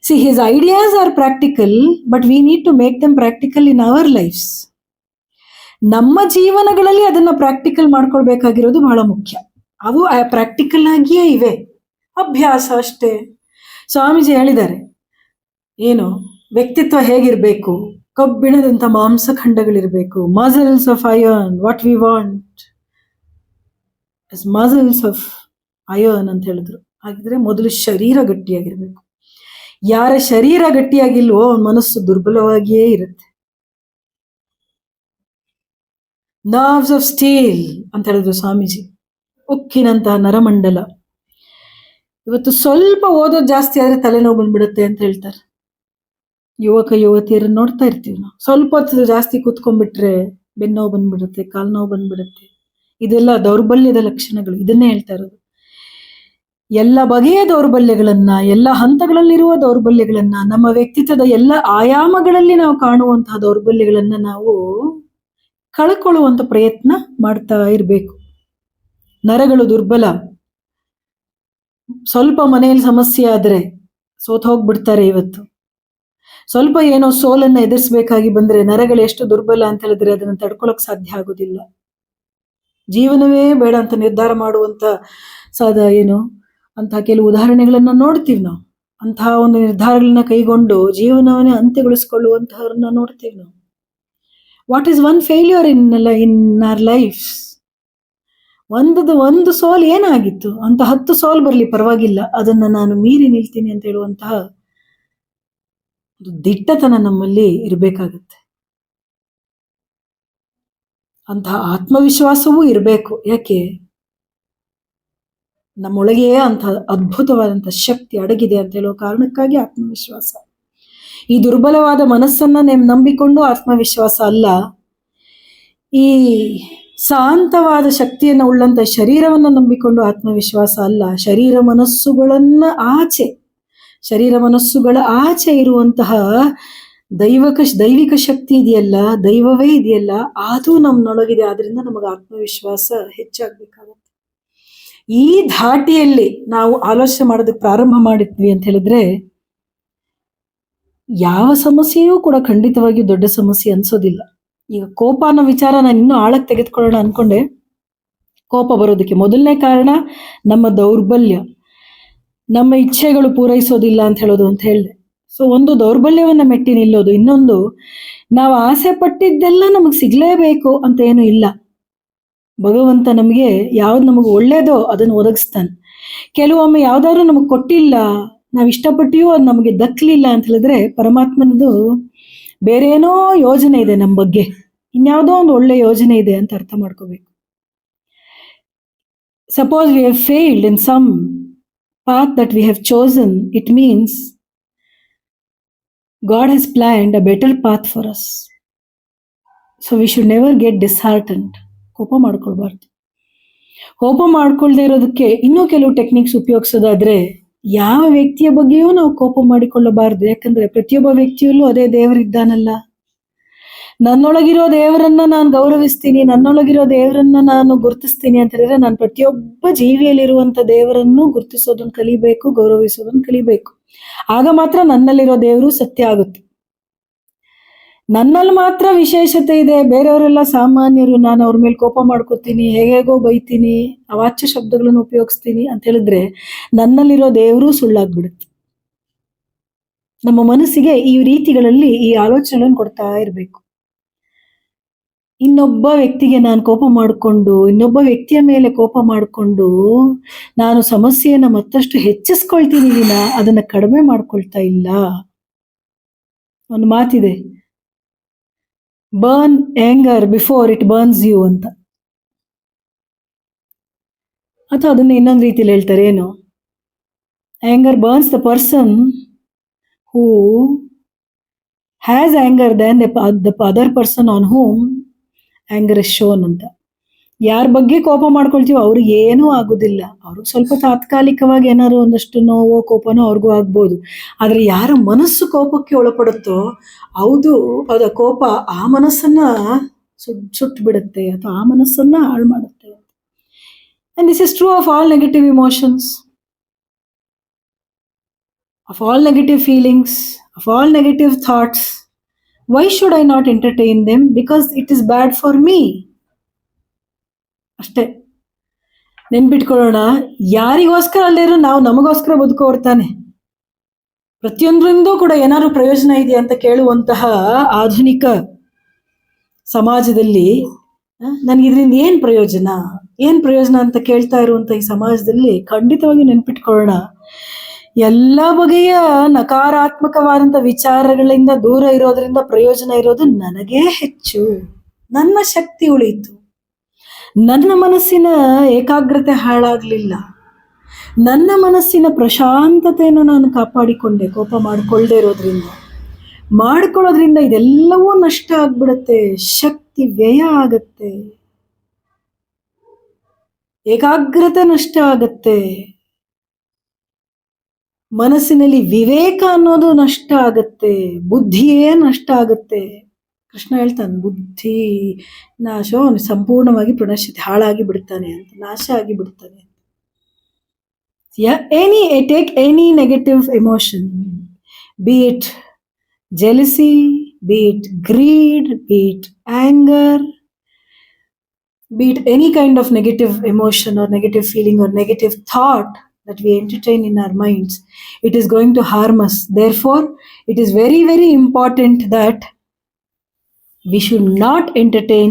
See, his ideas are practical, but we need to make them practical in our lives. ನಮ್ಮ ಜೀವನಗಳಲ್ಲಿ ಅದನ್ನ ಪ್ರಾಕ್ಟಿಕಲ್ ಮಾಡ್ಕೊಳ್ಬೇಕಾಗಿರೋದು ಬಹಳ ಮುಖ್ಯ. ಅವು ಪ್ರಾಕ್ಟಿಕಲ್ ಆಗಿಯೇ ಇವೆ, ಅಭ್ಯಾಸ ಅಷ್ಟೇ. ಸ್ವಾಮೀಜಿ ಹೇಳಿದ್ದಾರೆ, ಏನು ವ್ಯಕ್ತಿತ್ವ ಹೇಗಿರ್ಬೇಕು? ಕಬ್ಬಿಣದಂತ ಮಾಂಸಖಂಡಗಳಿರ್ಬೇಕು, muscles of iron, what we want muscles of iron ಅಂತ ಹೇಳಿದ್ರು. ಹಾಗಿದ್ರೆ ಮೊದಲು ಶರೀರ ಗಟ್ಟಿಯಾಗಿರ್ಬೇಕು. ಯಾರ ಶರೀರ ಗಟ್ಟಿಯಾಗಿಲ್ವೋ ಅವನ ಮನಸ್ಸು ದುರ್ಬಲವಾಗಿಯೇ ಇರುತ್ತೆ. ನರ್ವ್ಸ್ ಆಫ್ ಸ್ಟೀಲ್ ಅಂತ ಹೇಳಿದ್ರು ಸ್ವಾಮೀಜಿ, ಉಕ್ಕಿನಂತಹ ನರಮಂಡಲ. ಇವತ್ತು ಸ್ವಲ್ಪ ಓದೋದು ಜಾಸ್ತಿ ಆದ್ರೆ ತಲೆನೋವು ಬಂದ್ಬಿಡುತ್ತೆ ಅಂತ ಹೇಳ್ತಾರೆ. ಯುವಕ ಯುವತಿಯರನ್ನ ನೋಡ್ತಾ ಇರ್ತೀವಿ ನಾವು, ಸ್ವಲ್ಪ ಹೊತ್ತು ಜಾಸ್ತಿ ಕೂತ್ಕೊಂಡ್ಬಿಟ್ರೆ ಬೆನ್ನೋವು ಬಂದ್ಬಿಡುತ್ತೆ, ಕಾಲು ನೋವು ಬಂದ್ಬಿಡುತ್ತೆ. ಇದೆಲ್ಲ ದೌರ್ಬಲ್ಯದ ಲಕ್ಷಣಗಳು. ಇದನ್ನೇ ಹೇಳ್ತಾ ಇರೋದು. ಎಲ್ಲ ಬಗೆಯ ದೌರ್ಬಲ್ಯಗಳನ್ನ, ಎಲ್ಲ ಹಂತಗಳಲ್ಲಿರುವ ದೌರ್ಬಲ್ಯಗಳನ್ನ, ನಮ್ಮ ವ್ಯಕ್ತಿತ್ವದ ಎಲ್ಲ ಆಯಾಮಗಳಲ್ಲಿ ನಾವು ಕಾಣುವಂತಹ ದೌರ್ಬಲ್ಯಗಳನ್ನ ನಾವು ಕಳ್ಕೊಳ್ಳುವಂತ ಪ್ರಯತ್ನ ಮಾಡ್ತಾ ಇರ್ಬೇಕು. ನರಗಳು ದುರ್ಬಲ, ಸ್ವಲ್ಪ ಮನೆಯಲ್ಲಿ ಸಮಸ್ಯೆ ಆದ್ರೆ ಸೋತ್ ಹೋಗ್ಬಿಡ್ತಾರೆ. ಇವತ್ತು ಸ್ವಲ್ಪ ಏನೋ ಸೋಲನ್ನ ಎದುರಿಸ್ಬೇಕಾಗಿ ಬಂದ್ರೆ ನರಗಳು ಎಷ್ಟು ದುರ್ಬಲ ಅಂತ ಹೇಳಿದ್ರೆ ಅದನ್ನ ತಡ್ಕೊಳಕ್ ಸಾಧ್ಯ ಆಗೋದಿಲ್ಲ. ಜೀವನವೇ ಬೇಡ ಅಂತ ನಿರ್ಧಾರ ಮಾಡುವಂತ ಅಂತಹ ಕೆಲವು ಉದಾಹರಣೆಗಳನ್ನ ನೋಡ್ತೀವಿ ನಾವು. ಅಂತಹ ಒಂದು ನಿರ್ಧಾರಗಳನ್ನ ಕೈಗೊಂಡು ಜೀವನವನ್ನೇ ಅಂತ್ಯಗೊಳಿಸ್ಕೊಳ್ಳುವಂತಹವ್ರನ್ನ ನೋಡ್ತೀವಿ ನಾವು. What is one failure in our life? ಒಂದು ಸೋಲ್ ಏನಾಗಿತ್ತು ಅಂತ 10 ಸೋಲ್ ಬರ್ಲಿ ಪರವಾಗಿಲ್ಲ, ಅದನ್ನ ನಾನು ಮೀರಿ ನಿಲ್ತೀನಿ ಅಂತ ಹೇಳುವಂತಹ ದಿಟ್ಟತನ ನಮ್ಮಲ್ಲಿ ಇರಬೇಕಾಗತ್ತೆ. ಅಂತಹ ಆತ್ಮವಿಶ್ವಾಸವೂ ಇರಬೇಕು. ಯಾಕೆ? ನಮ್ಮೊಳಗೆಯೇ ಅಂತ ಅದ್ಭುತವಾದಂಥ ಶಕ್ತಿ ಅಡಗಿದೆ ಅಂತ ಹೇಳೋ ಕಾರಣಕ್ಕಾಗಿ ಆತ್ಮವಿಶ್ವಾಸ. ಈ ದುರ್ಬಲವಾದ ಮನಸ್ಸನ್ನ ನಂಬಿಕೊಂಡು ಆತ್ಮವಿಶ್ವಾಸ ಅಲ್ಲ, ಈ ಶಾಂತವಾದ ಶಕ್ತಿಯನ್ನು ಉಳ್ಳಂತ ಶರೀರವನ್ನು ನಂಬಿಕೊಂಡು ಆತ್ಮವಿಶ್ವಾಸ ಅಲ್ಲ. ಶರೀರ ಮನಸ್ಸುಗಳ ಆಚೆ ಇರುವಂತಹ ದೈವಿಕ ಶಕ್ತಿ ಇದೆಯಲ್ಲ, ದೈವವೇ ಇದೆಯಲ್ಲ, ಅದು ನಮ್ಮನೊಳಗಿದೆ. ಆದ್ರಿಂದ ನಮಗೆ ಆತ್ಮವಿಶ್ವಾಸ ಹೆಚ್ಚಾಗ್ಬೇಕಾಗತ್ತೆ. ಈ ಧಾಟಿಯಲ್ಲಿ ನಾವು ಆಲೋಚನೆ ಮಾಡೋದಕ್ಕೆ ಪ್ರಾರಂಭ ಮಾಡಿದ್ವಿ ಅಂತ ಹೇಳಿದ್ರೆ ಯಾವ ಸಮಸ್ಯೆಯೂ ಕೂಡ ಖಂಡಿತವಾಗಿಯೂ ದೊಡ್ಡ ಸಮಸ್ಯೆ ಅನ್ಸೋದಿಲ್ಲ. ಈಗ ಕೋಪ ಅನ್ನೋ ವಿಚಾರ ನಾನು ಇನ್ನೂ ಆಳಕ್ಕೆ ತೆಗೆದುಕೊಳ್ಳೋಣ ಅನ್ಕೊಂಡೆ. ಕೋಪ ಬರೋದಕ್ಕೆ ಮೊದಲನೇ ಕಾರಣ ನಮ್ಮ ದೌರ್ಬಲ್ಯ, ನಮ್ಮ ಇಚ್ಛೆಗಳು ಪೂರೈಸೋದಿಲ್ಲ ಅಂತ ಹೇಳೋದು ಅಂತ ಹೇಳಿದೆ. ಸೊ ಒಂದು ದೌರ್ಬಲ್ಯವನ್ನ ಮೆಟ್ಟಿ ನಿಲ್ಲೋದು. ಇನ್ನೊಂದು, ನಾವು ಆಸೆ ಪಟ್ಟಿದ್ದೆಲ್ಲ ನಮಗೆ ಸಿಗ್ಲೇಬೇಕು ಅಂತ ಏನು ಇಲ್ಲ. ಭಗವಂತ ನಮಗೆ ಯಾವ್ದು ನಮಗೆ ಒಳ್ಳೇದೋ ಅದನ್ನು ಒದಗಿಸ್ತಾನೆ. ಕೆಲವೊಮ್ಮೆ ಯಾವ್ದಾದ್ರು ನಮಗೆ ಕೊಟ್ಟಿಲ್ಲ, ನಾವು ಇಷ್ಟಪಟ್ಟಿಯೂ ಅದು ನಮಗೆ ದಕ್ಕಲಿಲ್ಲ ಅಂತ ಹೇಳಿದ್ರೆ ಪರಮಾತ್ಮನದು ಬೇರೆ ಏನೋ ಯೋಜನೆ ಇದೆ ನಮ್ಮ ಬಗ್ಗೆ, ಇನ್ಯಾವುದೋ ಒಂದು ಒಳ್ಳೆ ಯೋಜನೆ ಇದೆ ಅಂತ ಅರ್ಥ ಮಾಡ್ಕೋಬೇಕು. Suppose we have failed in some path that we have chosen, it means God has planned a better path for us. So we should never get disheartened. ಕೋಪ ಮಾಡ್ಕೊಳ್ಬಾರ್ದು. ಕೋಪ ಮಾಡ್ಕೊಳ್ದೇ ಇರೋದಕ್ಕೆ ಇನ್ನೂ ಕೆಲವು ಟೆಕ್ನಿಕ್ಸ್ ಉಪಯೋಗಿಸೋದಾದ್ರೆ, ಯಾವ ವ್ಯಕ್ತಿಯ ಬಗ್ಗೆಯೂ ನಾವು ಕೋಪ ಮಾಡಿಕೊಳ್ಳಬಾರ್ದು. ಯಾಕಂದ್ರೆ ಪ್ರತಿಯೊಬ್ಬ ವ್ಯಕ್ತಿಯಲ್ಲೂ ಅದೇ ದೇವರಿದ್ದಾನಲ್ಲ. ನನ್ನೊಳಗಿರೋ ದೇವರನ್ನ ನಾನು ಗೌರವಿಸ್ತೀನಿ, ನನ್ನೊಳಗಿರೋ ದೇವರನ್ನ ನಾನು ಗುರುತಿಸ್ತೀನಿ ಅಂತ ಹೇಳಿದ್ರೆ ನಾನು ಪ್ರತಿಯೊಬ್ಬ ಜೀವಿಯಲ್ಲಿರುವಂತ ದೇವರನ್ನು ಗುರುತಿಸೋದನ್ನ ಕಲಿಬೇಕು, ಗೌರವಿಸೋದನ್ನ ಕಲಿಬೇಕು. ಆಗ ಮಾತ್ರ ನನ್ನಲ್ಲಿರೋ ದೇವರು ಸತ್ಯ ಆಗುತ್ತೆ. ನನ್ನಲ್ಲಿ ಮಾತ್ರ ವಿಶೇಷತೆ ಇದೆ, ಬೇರೆಯವರೆಲ್ಲ ಸಾಮಾನ್ಯರು, ನಾನು ಅವ್ರ ಮೇಲೆ ಕೋಪ ಮಾಡ್ಕೋತೀನಿ, ಹೇಗೋ ಬೈತೀನಿ, ಅವಾಚ್ಯ ಶಬ್ದಗಳನ್ನು ಉಪಯೋಗಿಸ್ತೀನಿ ಅಂತ ಹೇಳಿದ್ರೆ ನನ್ನಲ್ಲಿರೋ ದೇವರು ಸುಳ್ಳಾಗ್ಬಿಡುತ್ತೆ. ನಮ್ಮ ಮನಸ್ಸಿಗೆ ಈ ರೀತಿಗಳಲ್ಲಿ ಈ ಆಲೋಚನೆಗಳನ್ನು ಕೊಡ್ತಾ ಇರಬೇಕು. ಇನ್ನೊಬ್ಬ ವ್ಯಕ್ತಿಗೆ ನಾನು ಕೋಪ ಮಾಡಿಕೊಂಡು, ಇನ್ನೊಬ್ಬ ವ್ಯಕ್ತಿಯ ಮೇಲೆ ಕೋಪ ಮಾಡಿಕೊಂಡು ನಾನು ಸಮಸ್ಯೆಯನ್ನು ಮತ್ತಷ್ಟು ಹೆಚ್ಚಿಸ್ಕೊಳ್ತೀನಿ ವಿನ ಅದನ್ನು ಕಡಿಮೆ ಮಾಡ್ಕೊಳ್ತಾ ಇಲ್ಲ. ಒಂದು ಮಾತಿದೆ, burn anger before it burns you ಅಂತ. ಅಥವಾ ಅದನ್ನು ಇನ್ನೊಂದು ರೀತಿಯಲ್ಲಿ ಹೇಳ್ತಾರೆ, ಏನು, anger burns the person who has anger then the other person on whom anger is shown ಅಂತ. ಯಾರ ಬಗ್ಗೆ ಕೋಪ ಮಾಡ್ಕೊಳ್ತೀವೋ ಅವ್ರಿಗೆ ಏನೂ ಆಗೋದಿಲ್ಲ. ಅವ್ರಿಗೆ ಸ್ವಲ್ಪ ತಾತ್ಕಾಲಿಕವಾಗಿ ಏನಾದ್ರು ಒಂದಷ್ಟು ನೋವೋ ಕೋಪನೋ ಅವ್ರಿಗೂ ಆಗ್ಬೋದು. ಆದರೆ ಯಾರ ಮನಸ್ಸು ಕೋಪಕ್ಕೆ ಒಳಪಡುತ್ತೋ ಅದು ಕೋಪ ಆ ಮನಸ್ಸನ್ನ ಸುಟ್ಟು ಬಿಡುತ್ತೆ ಅಥವಾ ಆ ಮನಸ್ಸನ್ನ ಹಾಳು ಮಾಡುತ್ತೆ. And this is true of all negative emotions, of all negative feelings, of all negative thoughts. Why should I not entertain them? Because it is bad for me. ಅಷ್ಟೇ ನೆನ್ಪಿಟ್ಕೊಳ್ಳೋಣ. ಯಾರಿಗೋಸ್ಕರ ಅಲ್ಲೇರು ನಾವು ನಮಗೋಸ್ಕರ ಬದುಕೋರ್ತಾನೆ. ಪ್ರತಿಯೊಂದರಿಂದೂ ಕೂಡ ಏನಾದ್ರು ಪ್ರಯೋಜನ ಇದೆಯಾ ಅಂತ ಕೇಳುವಂತಹ ಆಧುನಿಕ ಸಮಾಜದಲ್ಲಿ ನನಗೆ ಇದರಿಂದ ಏನು ಪ್ರಯೋಜನ ಅಂತ ಕೇಳ್ತಾ ಇರುವಂಥ ಈ ಸಮಾಜದಲ್ಲಿ ಖಂಡಿತವಾಗಿ ನೆನ್ಪಿಟ್ಕೊಳ್ಳೋಣ, ಎಲ್ಲ ಬಗೆಯ ನಕಾರಾತ್ಮಕವಾದಂಥ ವಿಚಾರಗಳಿಂದ ದೂರ ಇರೋದ್ರಿಂದ ಪ್ರಯೋಜನ ಇರೋದು ನನಗೇ ಹೆಚ್ಚು. ನನ್ನ ಶಕ್ತಿ ಉಳಿಯಿತು, ನನ್ನ ಮನಸ್ಸಿನ ಏಕಾಗ್ರತೆ ಹಾಳಾಗಲಿಲ್ಲ, ನನ್ನ ಮನಸ್ಸಿನ ಪ್ರಶಾಂತತೆಯನ್ನು ನಾನು ಕಾಪಾಡಿಕೊಂಡೆ. ಕೋಪ ಮಾಡಿಕೊಳ್ಳದೆ ಮಾಡ್ಕೊಳ್ಳೋದ್ರಿಂದ ಇದೆಲ್ಲವೂ ನಷ್ಟ ಆಗ್ಬಿಡುತ್ತೆ, ಶಕ್ತಿ ವ್ಯಯ ಆಗತ್ತೆ, ಏಕಾಗ್ರತೆ ನಷ್ಟ ಆಗತ್ತೆ, ಮನಸ್ಸಿನಲ್ಲಿ ವಿವೇಕ ಅನ್ನೋದು ನಷ್ಟ ಆಗತ್ತೆ, ಬುದ್ಧಿಯೇ ನಷ್ಟ ಆಗತ್ತೆ. ಕೃಷ್ಣ ಹೇಳ್ತಾನೆ, ಬುದ್ಧಿ ನಾಶೋ ಸಂಪೂರ್ಣವಾಗಿ ಪ್ರಣಶ್ಯತೆ, ಹಾಳಾಗಿ ಬಿಡ್ತಾನೆ ಅಂತ, ನಾಶ ಆಗಿ ಬಿಡ್ತಾನೆ ಅಂತ. Take any negative emotion, be it jealousy, be it greed, be it anger, be it any kind of negative emotion or negative feeling or negative thought that we entertain in our minds, it is going to harm us. Therefore, it is very, very important that we should not entertain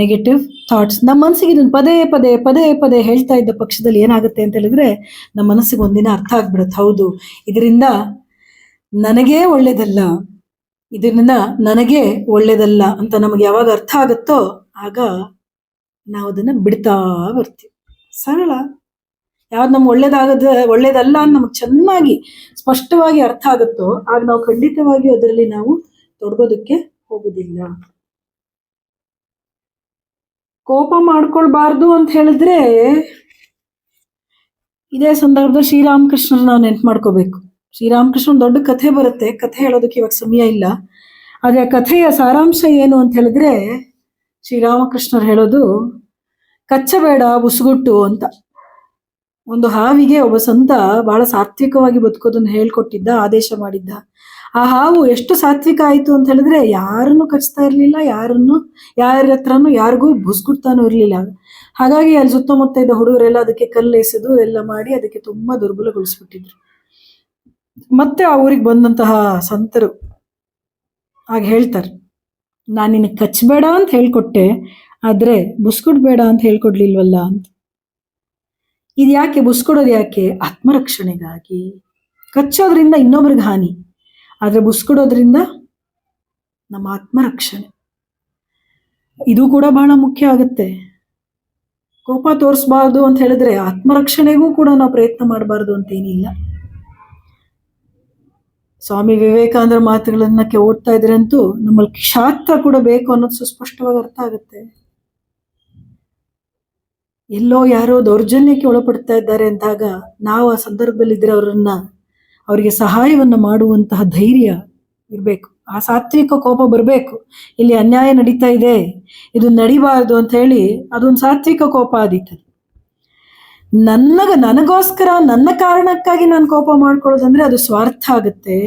negative thoughts. ನಮ್ಮ ಮನಸ್ಸಿಗೆ ಇದನ್ನು ಪದೇ ಪದೇ ಪದೇ ಪದೇ ಹೇಳ್ತಾ ಇದ್ದ ಪಕ್ಷದಲ್ಲಿ ಏನಾಗುತ್ತೆ ಅಂತ ಹೇಳಿದ್ರೆ, ನಮ್ಮ ಮನಸ್ಸಿಗೆ ಒಂದಿನ ಅರ್ಥ ಆಗ್ಬಿಡುತ್ತೆ, ಹೌದು ಇದರಿಂದ ನನಗೇ ಒಳ್ಳೇದಲ್ಲ, ಇದರಿಂದ ನನಗೆ ಒಳ್ಳೇದಲ್ಲ ಅಂತ ನಮಗೆ ಯಾವಾಗ ಅರ್ಥ ಆಗುತ್ತೋ ಆಗ ನಾವು ಅದನ್ನು ಬಿಡ್ತಾ ಬರ್ತೀವಿ. ಸರಳ. ಯಾವ್ದು ನಮ್ಗೆ ಒಳ್ಳೇದಲ್ಲ ಅಂತ ನಮಗೆ ಚೆನ್ನಾಗಿ ಸ್ಪಷ್ಟವಾಗಿ ಅರ್ಥ ಆಗುತ್ತೋ ಆಗ ನಾವು ಖಂಡಿತವಾಗಿ ಅದರಲ್ಲಿ ನಾವು ತೊಡಗೋದಕ್ಕೆ ಹೋಗುದಿಲ್ಲ. ಕೋಪ ಮಾಡ್ಕೊಳ್ಬಾರ್ದು ಅಂತ ಹೇಳಿದ್ರೆ ಇದೇ ಸಂದರ್ಭದಲ್ಲಿ ಶ್ರೀರಾಮಕೃಷ್ಣನ ನಾವು ನೆನ್ಪು ಮಾಡ್ಕೋಬೇಕು. ಶ್ರೀರಾಮಕೃಷ್ಣನ್ ದೊಡ್ಡ ಕಥೆ ಬರುತ್ತೆ, ಕಥೆ ಹೇಳೋದಕ್ಕೆ ಇವಾಗ ಸಮಯ ಇಲ್ಲ. ಆದರೆ ಆ ಕಥೆಯ ಸಾರಾಂಶ ಏನು ಅಂತ ಹೇಳಿದ್ರೆ, ಶ್ರೀರಾಮಕೃಷ್ಣರು ಹೇಳೋದು, ಕಚ್ಚಬೇಡ ಬುಸುಗುಟ್ಟು ಅಂತ. ಒಂದು ಹಾವಿಗೆ ಒಬ್ಬ ಸಂತ ಬಹಳ ಸಾತ್ವಿಕವಾಗಿ ಬದುಕೋದನ್ನು ಹೇಳ್ಕೊಟ್ಟಿದ್ದ, ಆದೇಶ ಮಾಡಿದ್ದ. ಆ ಹಾವು ಎಷ್ಟು ಸಾತ್ವಿಕ ಆಯಿತು ಅಂತ ಹೇಳಿದ್ರೆ, ಯಾರನ್ನು ಕಚ್ತಾ ಇರಲಿಲ್ಲ, ಯಾರ ಹತ್ರನೂ ಯಾರಿಗೂ ಬುಸ್ಗುಡ್ತಾನೂ ಇರಲಿಲ್ಲ. ಹಾಗಾಗಿ ಅಲ್ಲಿ ಸುತ್ತಮುತ್ತ ಇದ್ದ ಹುಡುಗರೆಲ್ಲ ಅದಕ್ಕೆ ಕಲ್ಲೆಸೆದು ಎಲ್ಲ ಮಾಡಿ ಅದಕ್ಕೆ ತುಂಬಾ ದುರ್ಬಲಗೊಳಿಸ್ಬಿಟ್ಟಿದ್ರು. ಮತ್ತೆ ಆ ಊರಿಗೆ ಬಂದಂತಹ ಸಂತರು ಆಗ ಹೇಳ್ತಾರೆ, ನಾನು ನಿನಗೆ ಕಚ್ಚಬೇಡ ಅಂತ ಹೇಳ್ಕೊಟ್ಟೆ, ಆದ್ರೆ ಬುಸ್ಗುಡ್ಬೇಡ ಅಂತ ಹೇಳ್ಕೊಡ್ಲಿಲ್ವಲ್ಲ ಅಂತ. ಇದು ಯಾಕೆ ಬುಸ್ಕೊಡೋದು ಯಾಕೆ? ಆತ್ಮರಕ್ಷಣೆಗಾಗಿ. ಕಚ್ಚೋದ್ರಿಂದ ಇನ್ನೊಬ್ರಿಗೆ ಹಾನಿ, ಆದ್ರೆ ಬುಸ್ಕೊಡೋದ್ರಿಂದ ನಮ್ಮ ಆತ್ಮರಕ್ಷಣೆ. ಇದು ಕೂಡ ಬಹಳ ಮುಖ್ಯ ಆಗುತ್ತೆ. ಕೋಪ ತೋರಿಸ್ಬಾರ್ದು ಅಂತ ಹೇಳಿದ್ರೆ ಆತ್ಮರಕ್ಷಣೆಗೂ ಕೂಡ ನಾವು ಪ್ರಯತ್ನ ಮಾಡಬಾರ್ದು ಅಂತೇನಿಲ್ಲ. ಸ್ವಾಮಿ ವಿವೇಕಾನಂದರ ಮಾತುಗಳನ್ನ ಓದ್ತಾ ಇದ್ರಂತೂ ನಮ್ಮಲ್ಲಿ ಕ್ಷಾತ್ರ ಕೂಡ ಬೇಕು ಅನ್ನೋದು ಸುಸ್ಪಷ್ಟವಾಗಿ ಅರ್ಥ ಆಗುತ್ತೆ. ಎಲ್ಲೋ ಯಾರೋ ದೌರ್ಜನ್ಯಕ್ಕೆ ಒಳಪಡ್ತಾ ಇದ್ದಾರೆ ಅಂದಾಗ ನಾವು ಆ ಸಂದರ್ಭದಲ್ಲಿ ಇದ್ರೆ ಅವರಿಗೆ ಸಹಾಯವನ್ನ ಮಾಡುವಂತಹ ಧೈರ್ಯ ಇರಬೇಕು. ಆ ಸಾತ್ವಿಕ ಕೋಪ ಬರಬೇಕು. ಇಲ್ಲಿ ಅನ್ಯಾಯ ನಡೀತಾ ಇದೆ, ಇದು ನಡಿಬಾರ್ದು ಅಂತ ಹೇಳಿ ಅದೊಂದು ಸಾತ್ವಿಕ ಕೋಪ ಆದೀತದೆ. ನನಗೋಸ್ಕರ ನನ್ನ ಕಾರಣಕ್ಕಾಗಿ ನಾನು ಕೋಪ ಮಾಡ್ಕೊಳ್ಳೋದಂದ್ರೆ ಅದು ಸ್ವಾರ್ಥ ಆಗುತ್ತೆ.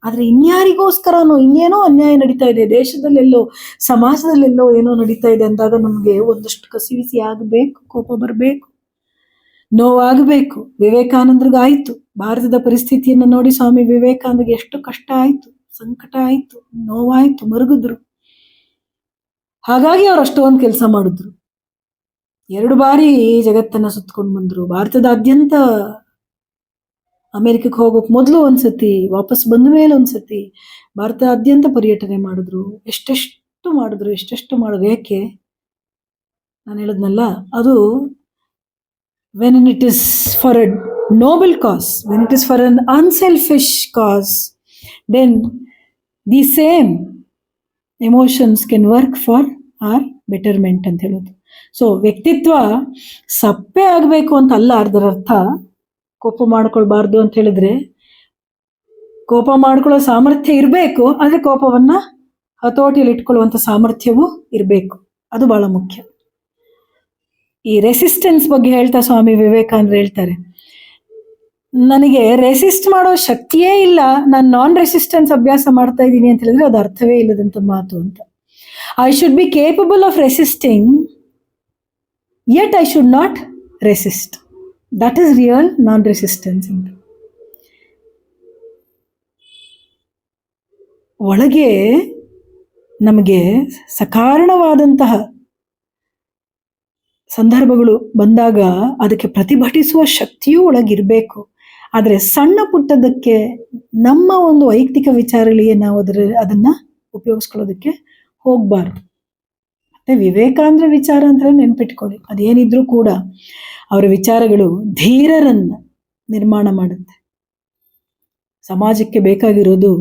ಆದ್ರೆ ಇನ್ಯಾರಿಗೋಸ್ಕರನೋ ಇನ್ನೇನೋ ಅನ್ಯಾಯ ನಡೀತಾ ಇದೆ, ದೇಶದಲ್ಲೆಲ್ಲೋ ಸಮಾಜದಲ್ಲೆಲ್ಲೋ ಏನೋ ನಡೀತಾ ಇದೆ ಅಂದಾಗ ನಮ್ಗೆ ಒಂದಷ್ಟು ಕಸಿವಿಸಿ ಆಗಬೇಕು, ಕೋಪ ಬರಬೇಕು, ನೋವಾಗಬೇಕು. ವಿವೇಕಾನಂದರಿಗಾಯ್ತು. ಭಾರತದ ಪರಿಸ್ಥಿತಿಯನ್ನು ನೋಡಿ ಸ್ವಾಮಿ ವಿವೇಕಾನಂದರಿಗೆ ಎಷ್ಟು ಕಷ್ಟ ಆಯ್ತು, ಸಂಕಟ ಆಯ್ತು, ನೋವಾಯ್ತು, ಮರುಗಿದ್ರು. ಹಾಗಾಗಿ ಅವ್ರು ಅಷ್ಟೊಂದು ಕೆಲಸ ಮಾಡಿದ್ರು. 2 ಬಾರಿ ಜಗತ್ತನ್ನ ಸುತ್ಕೊಂಡು ಬಂದ್ರು. ಭಾರತದಾದ್ಯಂತ ಅಮೆರಿಕಕ್ಕೆ ಹೋಗೋಕೆ ಮೊದಲು ಒಂದ್ಸತಿ, ವಾಪಸ್ ಬಂದ ಮೇಲೆ ಒಂದ್ಸತಿ ಭಾರತದಾದ್ಯಂತ ಪರ್ಯಟನೆ ಮಾಡಿದ್ರು. ಎಷ್ಟೆಷ್ಟು ಮಾಡಿದ್ರು. ಯಾಕೆ? ನಾನು ಹೇಳಿದ್ನಲ್ಲ, ಅದು when it is for a noble cause, when it is for an unselfish cause, then the same emotions can work for our betterment ಅಂತ ಹೇಳೋದು. ಸೊ ವ್ಯಕ್ತಿತ್ವ ಸಪ್ಪೆ ಆಗಬೇಕು ಅಂತ ಅಲ್ಲ ಅದರ ಅರ್ಥ. ಕೋಪ ಮಾಡ್ಕೊಳ್ಬಾರ್ದು ಅಂತ ಹೇಳಿದ್ರೆ, ಕೋಪ ಮಾಡ್ಕೊಳ್ಳೋ ಸಾಮರ್ಥ್ಯ ಇರಬೇಕು, ಆದರೆ ಕೋಪವನ್ನ ಹತೋಟಿಯಲ್ಲಿ ಇಟ್ಕೊಳ್ಳುವಂಥ ಸಾಮರ್ಥ್ಯವೂ ಇರಬೇಕು. ಅದು ಬಹಳ ಮುಖ್ಯ. ಈ ರೆಸಿಸ್ಟೆನ್ಸ್ ಬಗ್ಗೆ ಹೇಳ್ತಾ ಸ್ವಾಮಿ ವಿವೇಕಾನಂದರು ಹೇಳ್ತಾರೆ, ನನಗೆ ರೆಸಿಸ್ಟ್ ಮಾಡೋ ಶಕ್ತಿಯೇ ಇಲ್ಲ, ನಾನು ನಾನ್ ರೆಸಿಸ್ಟೆನ್ಸ್ ಅಭ್ಯಾಸ ಮಾಡ್ತಾ ಇದ್ದೀನಿ ಅಂತ ಹೇಳಿದ್ರೆ ಅದು ಅರ್ಥವೇ ಇಲ್ಲದಂಥ ಮಾತು ಅಂತ. I should be capable of resisting, yet I should not resist. That is real non resistance ಅಂತ. ಒಳಗೆ ನಮಗೆ ಸಕಾರಣವಾದಂತಹ ಸಂದರ್ಭಗಳು ಬಂದಾಗ ಅದಕ್ಕೆ ಪ್ರತಿಭಟಿಸುವ ಶಕ್ತಿಯೂ ಒಳಗಿರಬೇಕು. ಆದರೆ ಸಣ್ಣ ಪುಟ್ಟದಕ್ಕೆ ನಮ್ಮ ಒಂದು ವೈಯಕ್ತಿಕ ವಿಚಾರಗಳಿಗೆ ನಾವು ಅದನ್ನ ಉಪಯೋಗಿಸ್ಕೊಳ್ಳೋದಕ್ಕೆ ಹೋಗಬಾರ್ದು. ಮತ್ತೆ ವಿವೇಕಾನಂದರ ವಿಚಾರ ಅಂತ ನೆನ್ಪಿಟ್ಕೊಳ್ಳಿ, ಅದೇನಿದ್ರೂ ಕೂಡ ಅವರ ವಿಚಾರಗಳು ಧೀರರನ್ನ ನಿರ್ಮಾಣ ಮಾಡುತ್ತೆ. ಸಮಾಜಕ್ಕೆ ಬೇಕಾಗಿರೋದು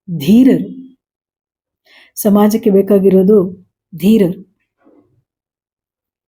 ಧೀರರು.